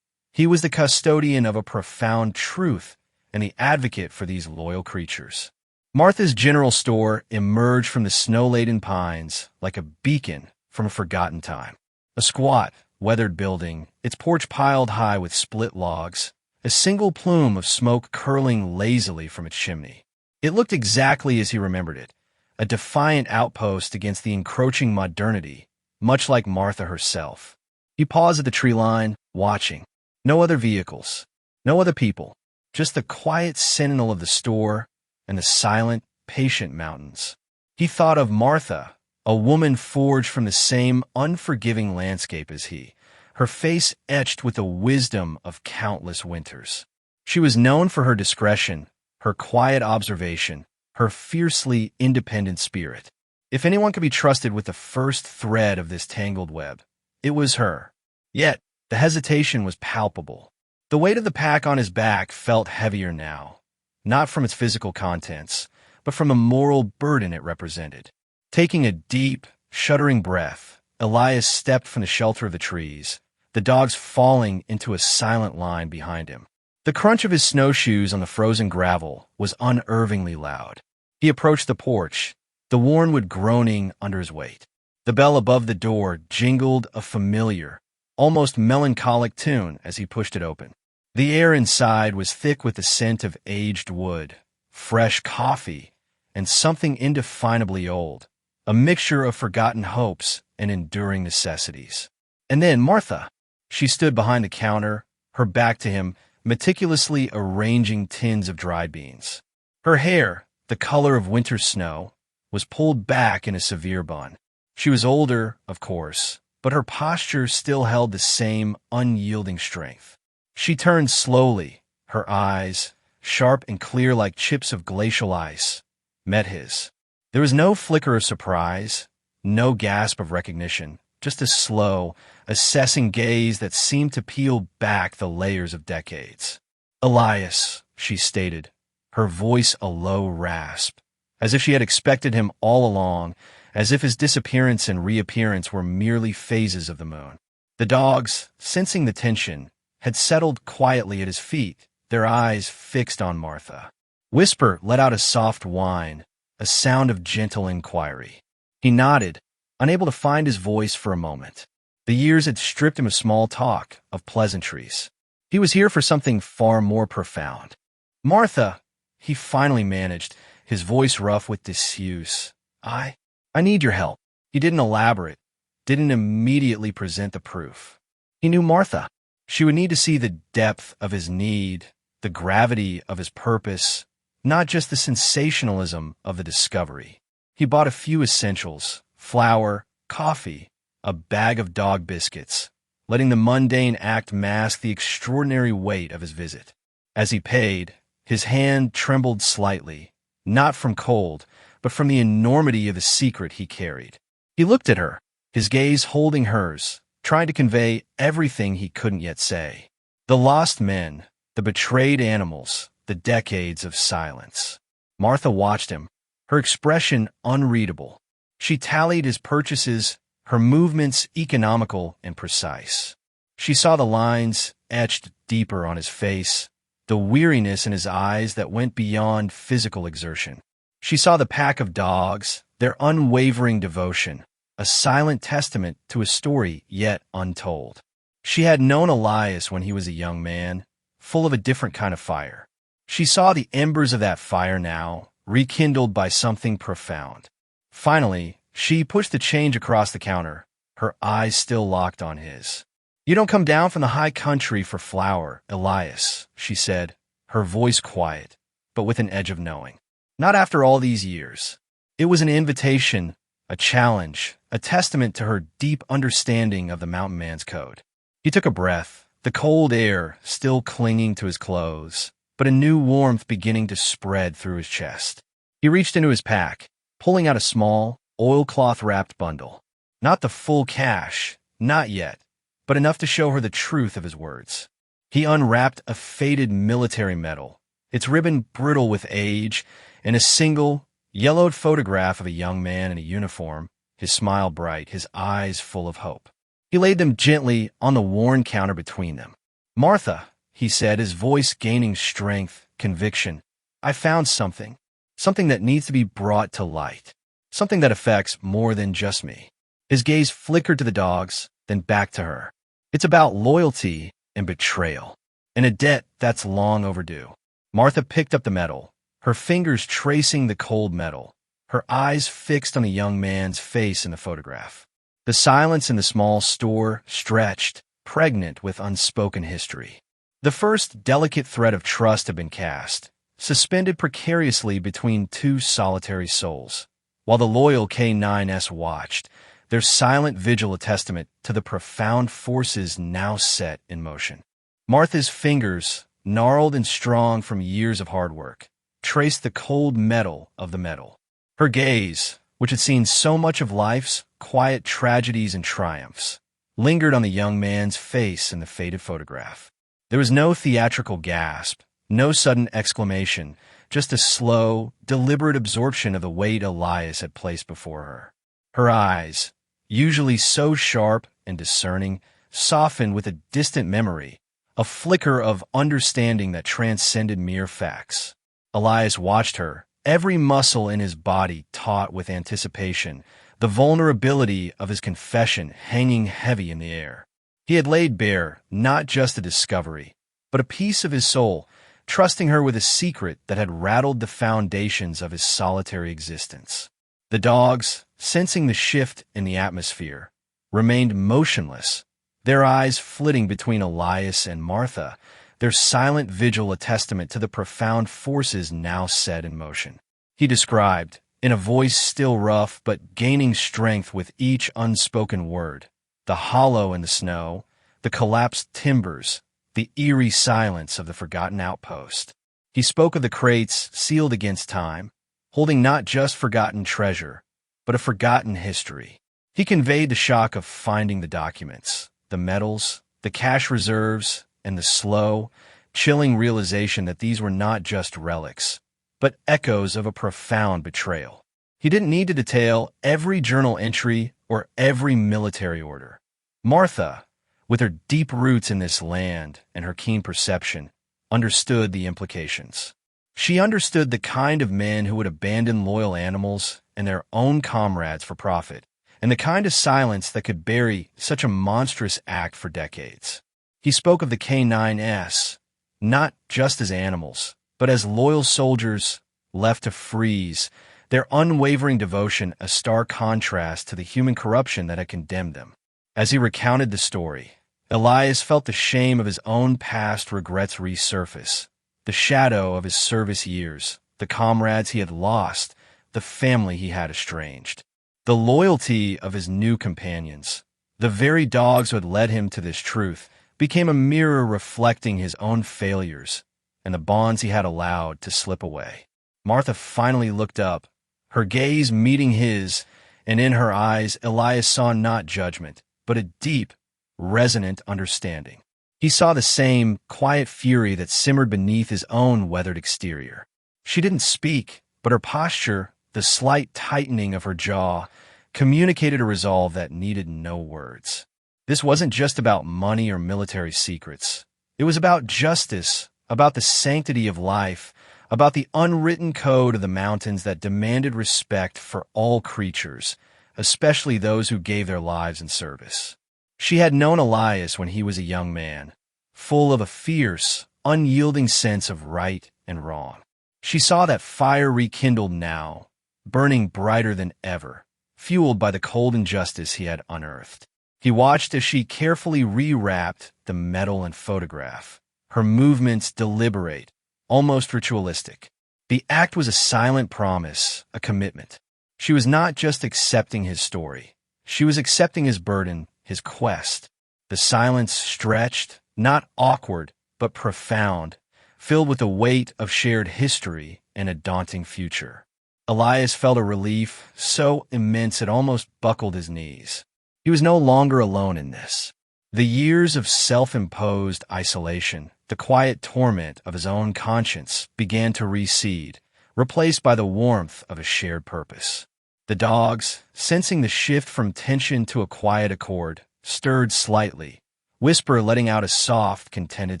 He was the custodian of a profound truth and the advocate for these loyal creatures. Martha's general store emerged from the snow-laden pines like a beacon from a forgotten time. A squat, weathered building, its porch piled high with split logs, a single plume of smoke curling lazily from its chimney. It looked exactly as he remembered it, a defiant outpost against the encroaching modernity, much like Martha herself. He paused at the tree line, watching. No other vehicles, no other people, just the quiet sentinel of the store and the silent, patient mountains. He thought of Martha, a woman forged from the same unforgiving landscape as he, her face etched with the wisdom of countless winters. She was known for her discretion, her quiet observation, her fiercely independent spirit. If anyone could be trusted with the first thread of this tangled web, it was her. Yet, the hesitation was palpable. The weight of the pack on his back felt heavier now, not from its physical contents, but from the moral burden it represented. Taking a deep, shuddering breath, Elias stepped from the shelter of the trees, the dogs falling into a silent line behind him. The crunch of his snowshoes on the frozen gravel was unnervingly loud. He approached the porch, the worn wood groaning under his weight. The bell above the door jingled a familiar, almost melancholic tune as he pushed it open. The air inside was thick with the scent of aged wood, fresh coffee, and something indefinably old, a mixture of forgotten hopes and enduring necessities. And then Martha. She stood behind the counter, her back to him, meticulously arranging tins of dried beans. Her hair, the color of winter snow, was pulled back in a severe bun. She was older, of course, but her posture still held the same unyielding strength. She turned slowly, her eyes, sharp and clear like chips of glacial ice, met his. There was no flicker of surprise, no gasp of recognition, just a slow, assessing gaze that seemed to peel back the layers of decades. "Elias," she stated, her voice a low rasp, as if she had expected him all along, as if his disappearance and reappearance were merely phases of the moon. The dogs, sensing the tension, had settled quietly at his feet, their eyes fixed on Martha. Whisper let out a soft whine, a sound of gentle inquiry. He nodded, unable to find his voice for a moment. The years had stripped him of small talk, of pleasantries. He was here for something far more profound. "Martha," he finally managed, his voice rough with disuse. I need your help." He didn't elaborate, didn't immediately present the proof. He knew Martha. She would need to see the depth of his need, the gravity of his purpose, not just the sensationalism of the discovery. He bought a few essentials: flour, coffee, a bag of dog biscuits, letting the mundane act mask the extraordinary weight of his visit. As he paid, his hand trembled slightly, not from cold, but from the enormity of the secret he carried. He looked at her, his gaze holding hers, trying to convey everything he couldn't yet say. The lost men, the betrayed animals, the decades of silence. Martha watched him, her expression unreadable. She tallied his purchases, her movements economical and precise. She saw the lines etched deeper on his face, the weariness in his eyes that went beyond physical exertion. She saw the pack of dogs, their unwavering devotion, a silent testament to a story yet untold. She had known Elias when he was a young man, full of a different kind of fire. She saw the embers of that fire now, rekindled by something profound. Finally, she pushed the change across the counter, her eyes still locked on his. "You don't come down from the high country for flour, Elias," she said, her voice quiet, but with an edge of knowing. "Not after all these years." It was an invitation, a challenge, a testament to her deep understanding of the mountain man's code. He took a breath, the cold air still clinging to his clothes, but a new warmth beginning to spread through his chest. He reached into his pack, pulling out a small, oilcloth-wrapped bundle. Not the full cash, not yet, but enough to show her the truth of his words. He unwrapped a faded military medal, its ribbon brittle with age, and a single, yellowed photograph of a young man in a uniform, his smile bright, his eyes full of hope. He laid them gently on the worn counter between them. "Martha," he said, his voice gaining strength, conviction, "I found something. Something that needs to be brought to light. Something that affects more than just me." His gaze flickered to the dogs, then back to her. "It's about loyalty and betrayal, and a debt that's long overdue." Martha picked up the medal, her fingers tracing the cold metal, her eyes fixed on the young man's face in the photograph. The silence in the small store stretched, pregnant with unspoken history. The first delicate thread of trust had been cast, suspended precariously between two solitary souls, while the loyal K9s watched, their silent vigil a testament to the profound forces now set in motion. Martha's fingers, gnarled and strong from years of hard work, traced the cold metal of the metal. Her gaze, which had seen so much of life's quiet tragedies and triumphs, lingered on the young man's face in the faded photograph. There was no theatrical gasp, no sudden exclamation, just a slow, deliberate absorption of the weight Elias had placed before her. Her eyes, usually so sharp and discerning, softened with a distant memory, a flicker of understanding that transcended mere facts. Elias watched her, every muscle in his body taut with anticipation, the vulnerability of his confession hanging heavy in the air. He had laid bare not just a discovery, but a piece of his soul, trusting her with a secret that had rattled the foundations of his solitary existence. The dogs, sensing the shift in the atmosphere, remained motionless, their eyes flitting between Elias and Martha, their silent vigil a testament to the profound forces now set in motion. He described, in a voice still rough but gaining strength with each unspoken word, the hollow in the snow, the collapsed timbers, the eerie silence of the forgotten outpost. He spoke of the crates sealed against time, holding not just forgotten treasure, but a forgotten history. He conveyed the shock of finding the documents, the medals, the cash reserves, and the slow, chilling realization that these were not just relics, but echoes of a profound betrayal. He didn't need to detail every journal entry or every military order. Martha, with her deep roots in this land and her keen perception, understood the implications. She understood the kind of men who would abandon loyal animals and their own comrades for profit, and the kind of silence that could bury such a monstrous act for decades. He spoke of the K9s, not just as animals, but as loyal soldiers left to freeze, their unwavering devotion a stark contrast to the human corruption that had condemned them. As he recounted the story, Elias felt the shame of his own past regrets resurface, the shadow of his service years, the comrades he had lost, the family he had estranged, the loyalty of his new companions. The very dogs who had led him to this truth became a mirror reflecting his own failures and the bonds he had allowed to slip away. Martha finally looked up, her gaze meeting his, and in her eyes Elias saw not judgment, but a deep, resonant understanding. He saw the same quiet fury that simmered beneath his own weathered exterior. She didn't speak, but her posture, the slight tightening of her jaw, communicated a resolve that needed no words. This wasn't just about money or military secrets. It was about justice, about the sanctity of life, about the unwritten code of the mountains that demanded respect for all creatures, especially those who gave their lives in service. She had known Elias when he was a young man, full of a fierce, unyielding sense of right and wrong. She saw that fire rekindled now, burning brighter than ever, fueled by the cold injustice he had unearthed. He watched as she carefully rewrapped the metal and photograph, her movements deliberate, almost ritualistic. The act was a silent promise, a commitment. She was not just accepting his story. She was accepting his burden, his quest. The silence stretched, not awkward, but profound, filled with the weight of shared history and a daunting future. Elias felt a relief so immense it almost buckled his knees. He was no longer alone in this. The years of self-imposed isolation, the quiet torment of his own conscience, began to recede, replaced by the warmth of a shared purpose. The dogs, sensing the shift from tension to a quiet accord, stirred slightly, Whisper letting out a soft, contented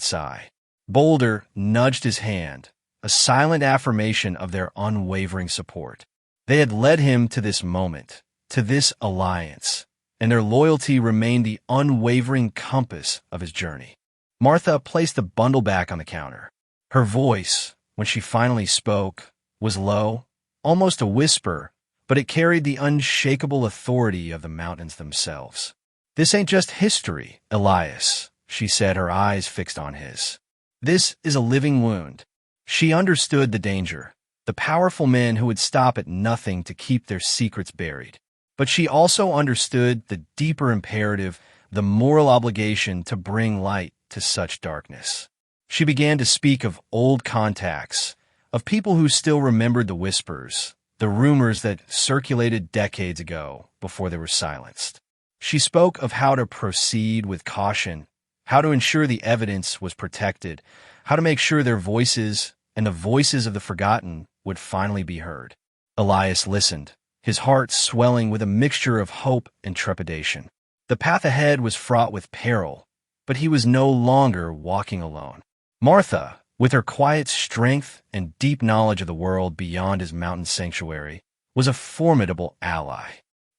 sigh. Boulder nudged his hand, a silent affirmation of their unwavering support. They had led him to this moment, to this alliance, and their loyalty remained the unwavering compass of his journey. Martha placed the bundle back on the counter. Her voice, when she finally spoke, was low, almost a whisper, but it carried the unshakable authority of the mountains themselves. "This ain't just history, Elias," she said, her eyes fixed on his. "This is a living wound." She understood the danger, the powerful men who would stop at nothing to keep their secrets buried. But she also understood the deeper imperative, the moral obligation to bring light to such darkness. She began to speak of old contacts, of people who still remembered the whispers, the rumors that circulated decades ago before they were silenced. She spoke of how to proceed with caution, how to ensure the evidence was protected, how to make sure their voices and the voices of the forgotten would finally be heard. Elias listened, his heart swelling with a mixture of hope and trepidation. The path ahead was fraught with peril, but he was no longer walking alone. Martha, with her quiet strength and deep knowledge of the world beyond his mountain sanctuary, was a formidable ally.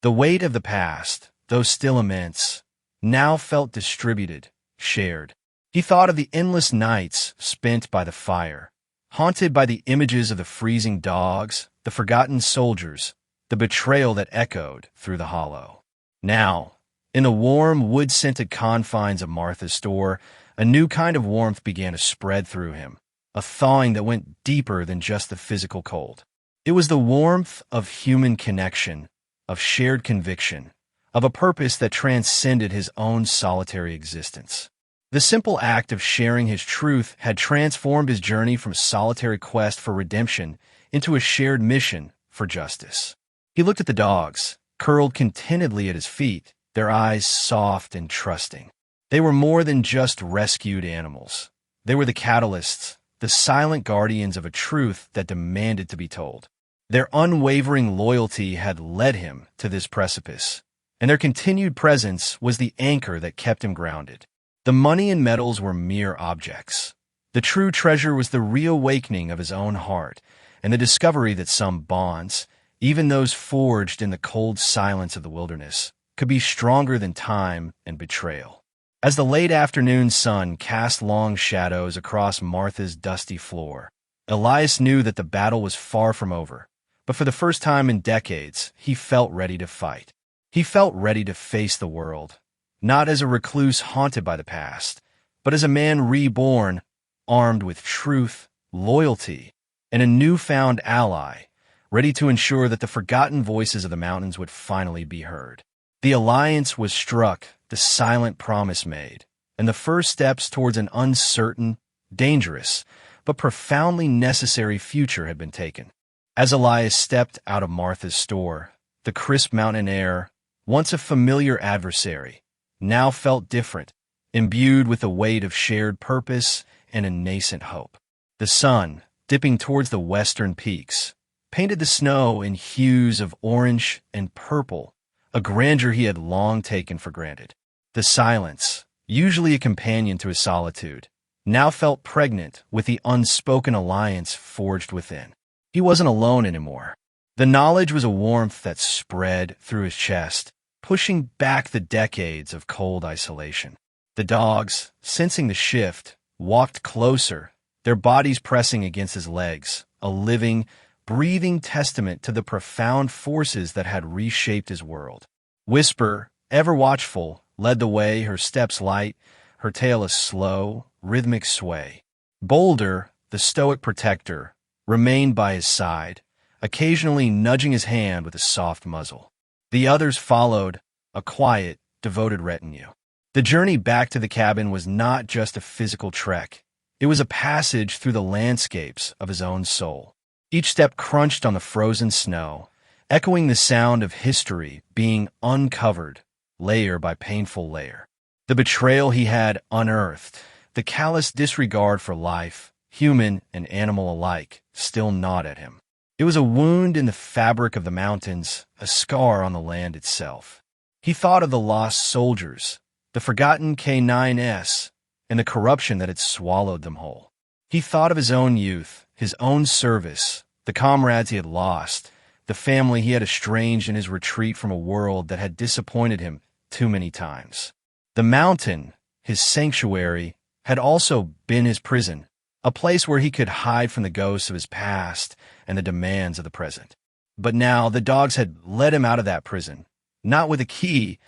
The weight of the past, though still immense, now felt distributed, shared. He thought of the endless nights spent by the fire, haunted by the images of the freezing dogs, the forgotten soldiers, the betrayal that echoed through the hollow. Now, in the warm, wood-scented confines of Martha's store, a new kind of warmth began to spread through him, a thawing that went deeper than just the physical cold. It was the warmth of human connection, of shared conviction, of a purpose that transcended his own solitary existence. The simple act of sharing his truth had transformed his journey from a solitary quest for redemption into a shared mission for justice. He looked at the dogs, curled contentedly at his feet, their eyes soft and trusting. They were more than just rescued animals. They were the catalysts, the silent guardians of a truth that demanded to be told. Their unwavering loyalty had led him to this precipice, and their continued presence was the anchor that kept him grounded. The money and medals were mere objects. The true treasure was the reawakening of his own heart and the discovery that some bonds, even those forged in the cold silence of the wilderness, could be stronger than time and betrayal. As the late afternoon sun cast long shadows across Martha's dusty floor, Elias knew that the battle was far from over, but for the first time in decades, he felt ready to fight. He felt ready to face the world, not as a recluse haunted by the past, but as a man reborn, armed with truth, loyalty, and a newfound ally, ready to ensure that the forgotten voices of the mountains would finally be heard. The alliance was struck, the silent promise made, and the first steps towards an uncertain, dangerous, but profoundly necessary future had been taken. As Elias stepped out of Martha's store, the crisp mountain air, once a familiar adversary, now felt different, imbued with the weight of shared purpose and a nascent hope. The sun, dipping towards the western peaks, painted the snow in hues of orange and purple, a grandeur he had long taken for granted. The silence, usually a companion to his solitude, now felt pregnant with the unspoken alliance forged within. He wasn't alone anymore. The knowledge was a warmth that spread through his chest, pushing back the decades of cold isolation. The dogs, sensing the shift, walked closer, their bodies pressing against his legs, a living, breathing testament to the profound forces that had reshaped his world. Whisper, ever watchful, led the way, her steps light, her tail a slow, rhythmic sway. Boulder, the stoic protector, remained by his side, occasionally nudging his hand with a soft muzzle. The others followed, a quiet, devoted retinue. The journey back to the cabin was not just a physical trek. It was a passage through the landscapes of his own soul. Each step crunched on the frozen snow, echoing the sound of history being uncovered, layer by painful layer. The betrayal he had unearthed, the callous disregard for life, human and animal alike, still gnawed at him. It was a wound in the fabric of the mountains, a scar on the land itself. He thought of the lost soldiers, the forgotten K9s, and the corruption that had swallowed them whole. He thought of his own youth, his own service, the comrades he had lost, the family he had estranged in his retreat from a world that had disappointed him too many times. The mountain, his sanctuary, had also been his prison, a place where he could hide from the ghosts of his past and the demands of the present. But now the dogs had led him out of that prison, not with a key,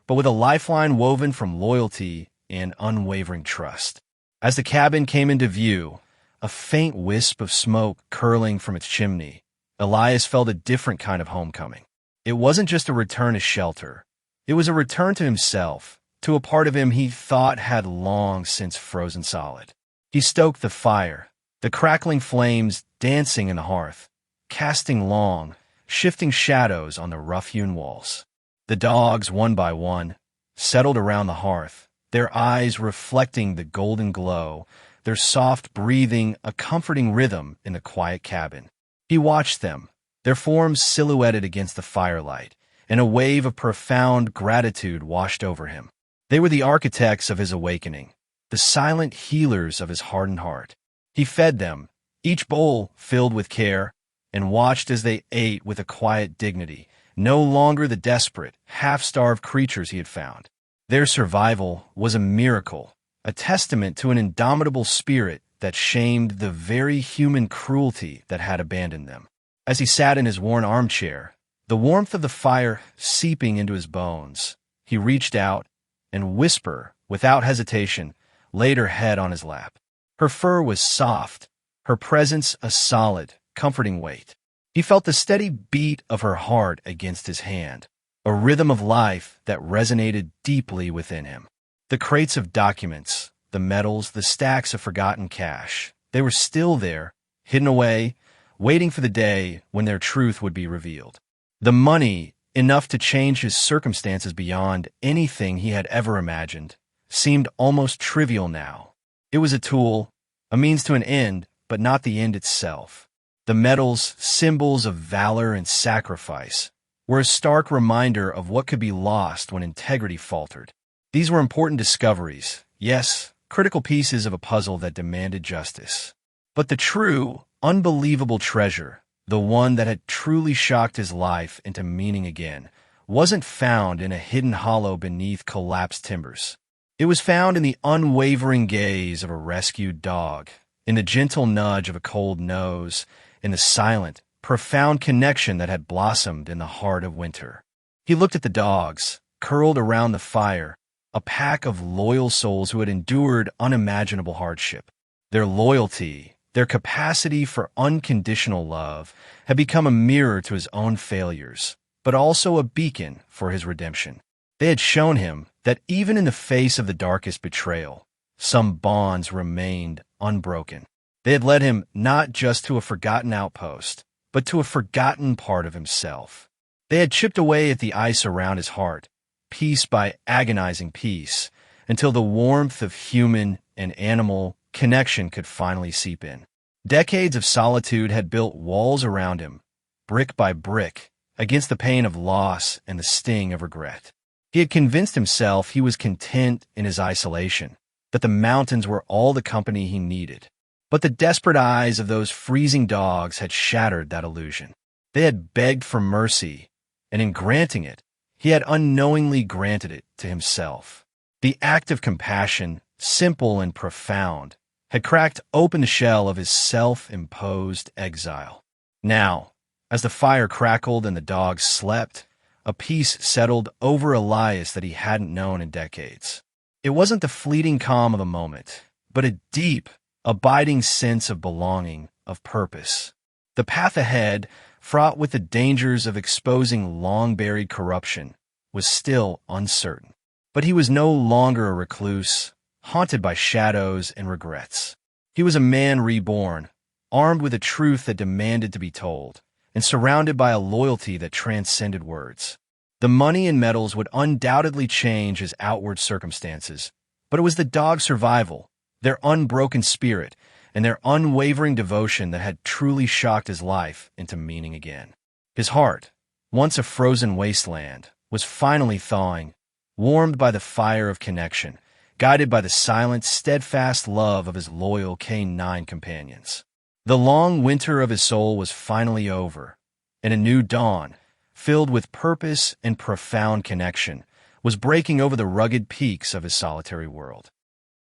but with a lifeline woven from loyalty and unwavering trust. As the cabin came into view, a faint wisp of smoke curling from its chimney, Elias felt a different kind of homecoming. It wasn't just a return to shelter. It was a return to himself, to a part of him he thought had long since frozen solid. He stoked the fire, the crackling flames dancing in the hearth, casting long, shifting shadows on the rough-hewn walls. The dogs, one by one, settled around the hearth, their eyes reflecting the golden glow, their soft breathing a comforting rhythm in the quiet cabin. He watched them, their forms silhouetted against the firelight, and a wave of profound gratitude washed over him. They were the architects of his awakening, the silent healers of his hardened heart. He fed them, each bowl filled with care, and watched as they ate with a quiet dignity, no longer the desperate, half-starved creatures he had found. Their survival was a miracle, a testament to an indomitable spirit that shamed the very human cruelty that had abandoned them. As he sat in his worn armchair, the warmth of the fire seeping into his bones, he reached out and without hesitation, laid her head on his lap. Her fur was soft, her presence a solid, comforting weight. He felt the steady beat of her heart against his hand, a rhythm of life that resonated deeply within him. The crates of documents, the medals, the stacks of forgotten cash, they were still there, hidden away, waiting for the day when their truth would be revealed. The money, enough to change his circumstances beyond anything he had ever imagined, seemed almost trivial now. It was a tool, a means to an end, but not the end itself. The medals, symbols of valor and sacrifice, were a stark reminder of what could be lost when integrity faltered. These were important discoveries, yes, critical pieces of a puzzle that demanded justice. But the true, unbelievable treasure, the one that had truly shocked his life into meaning again, wasn't found in a hidden hollow beneath collapsed timbers. It was found in the unwavering gaze of a rescued dog, in the gentle nudge of a cold nose, in the silent, profound connection that had blossomed in the heart of winter. He looked at the dogs, curled around the fire, a pack of loyal souls who had endured unimaginable hardship. Their loyalty, their capacity for unconditional love, had become a mirror to his own failures, but also a beacon for his redemption. They had shown him that even in the face of the darkest betrayal, some bonds remained unbroken. They had led him not just to a forgotten outpost, but to a forgotten part of himself. They had chipped away at the ice around his heart, piece by agonizing piece, until the warmth of human and animal connection could finally seep in. Decades of solitude had built walls around him, brick by brick, against the pain of loss and the sting of regret. He had convinced himself he was content in his isolation, that the mountains were all the company he needed. But the desperate eyes of those freezing dogs had shattered that illusion. They had begged for mercy, and in granting it, he had unknowingly granted it to himself. The act of compassion, simple and profound, had cracked open the shell of his self-imposed exile. Now, as the fire crackled and the dogs slept, a peace settled over Elias that he hadn't known in decades. It wasn't the fleeting calm of the moment, but a deep, abiding sense of belonging, of purpose. The path ahead, fraught with the dangers of exposing long-buried corruption, was still uncertain. But he was no longer a recluse, haunted by shadows and regrets. He was a man reborn, armed with a truth that demanded to be told, and surrounded by a loyalty that transcended words. The money and medals would undoubtedly change his outward circumstances, but it was the dog's survival, their unbroken spirit, and their unwavering devotion that had truly shocked his life into meaning again. His heart, once a frozen wasteland, was finally thawing, warmed by the fire of connection, guided by the silent, steadfast love of his loyal K-9 companions. The long winter of his soul was finally over, and a new dawn, filled with purpose and profound connection, was breaking over the rugged peaks of his solitary world.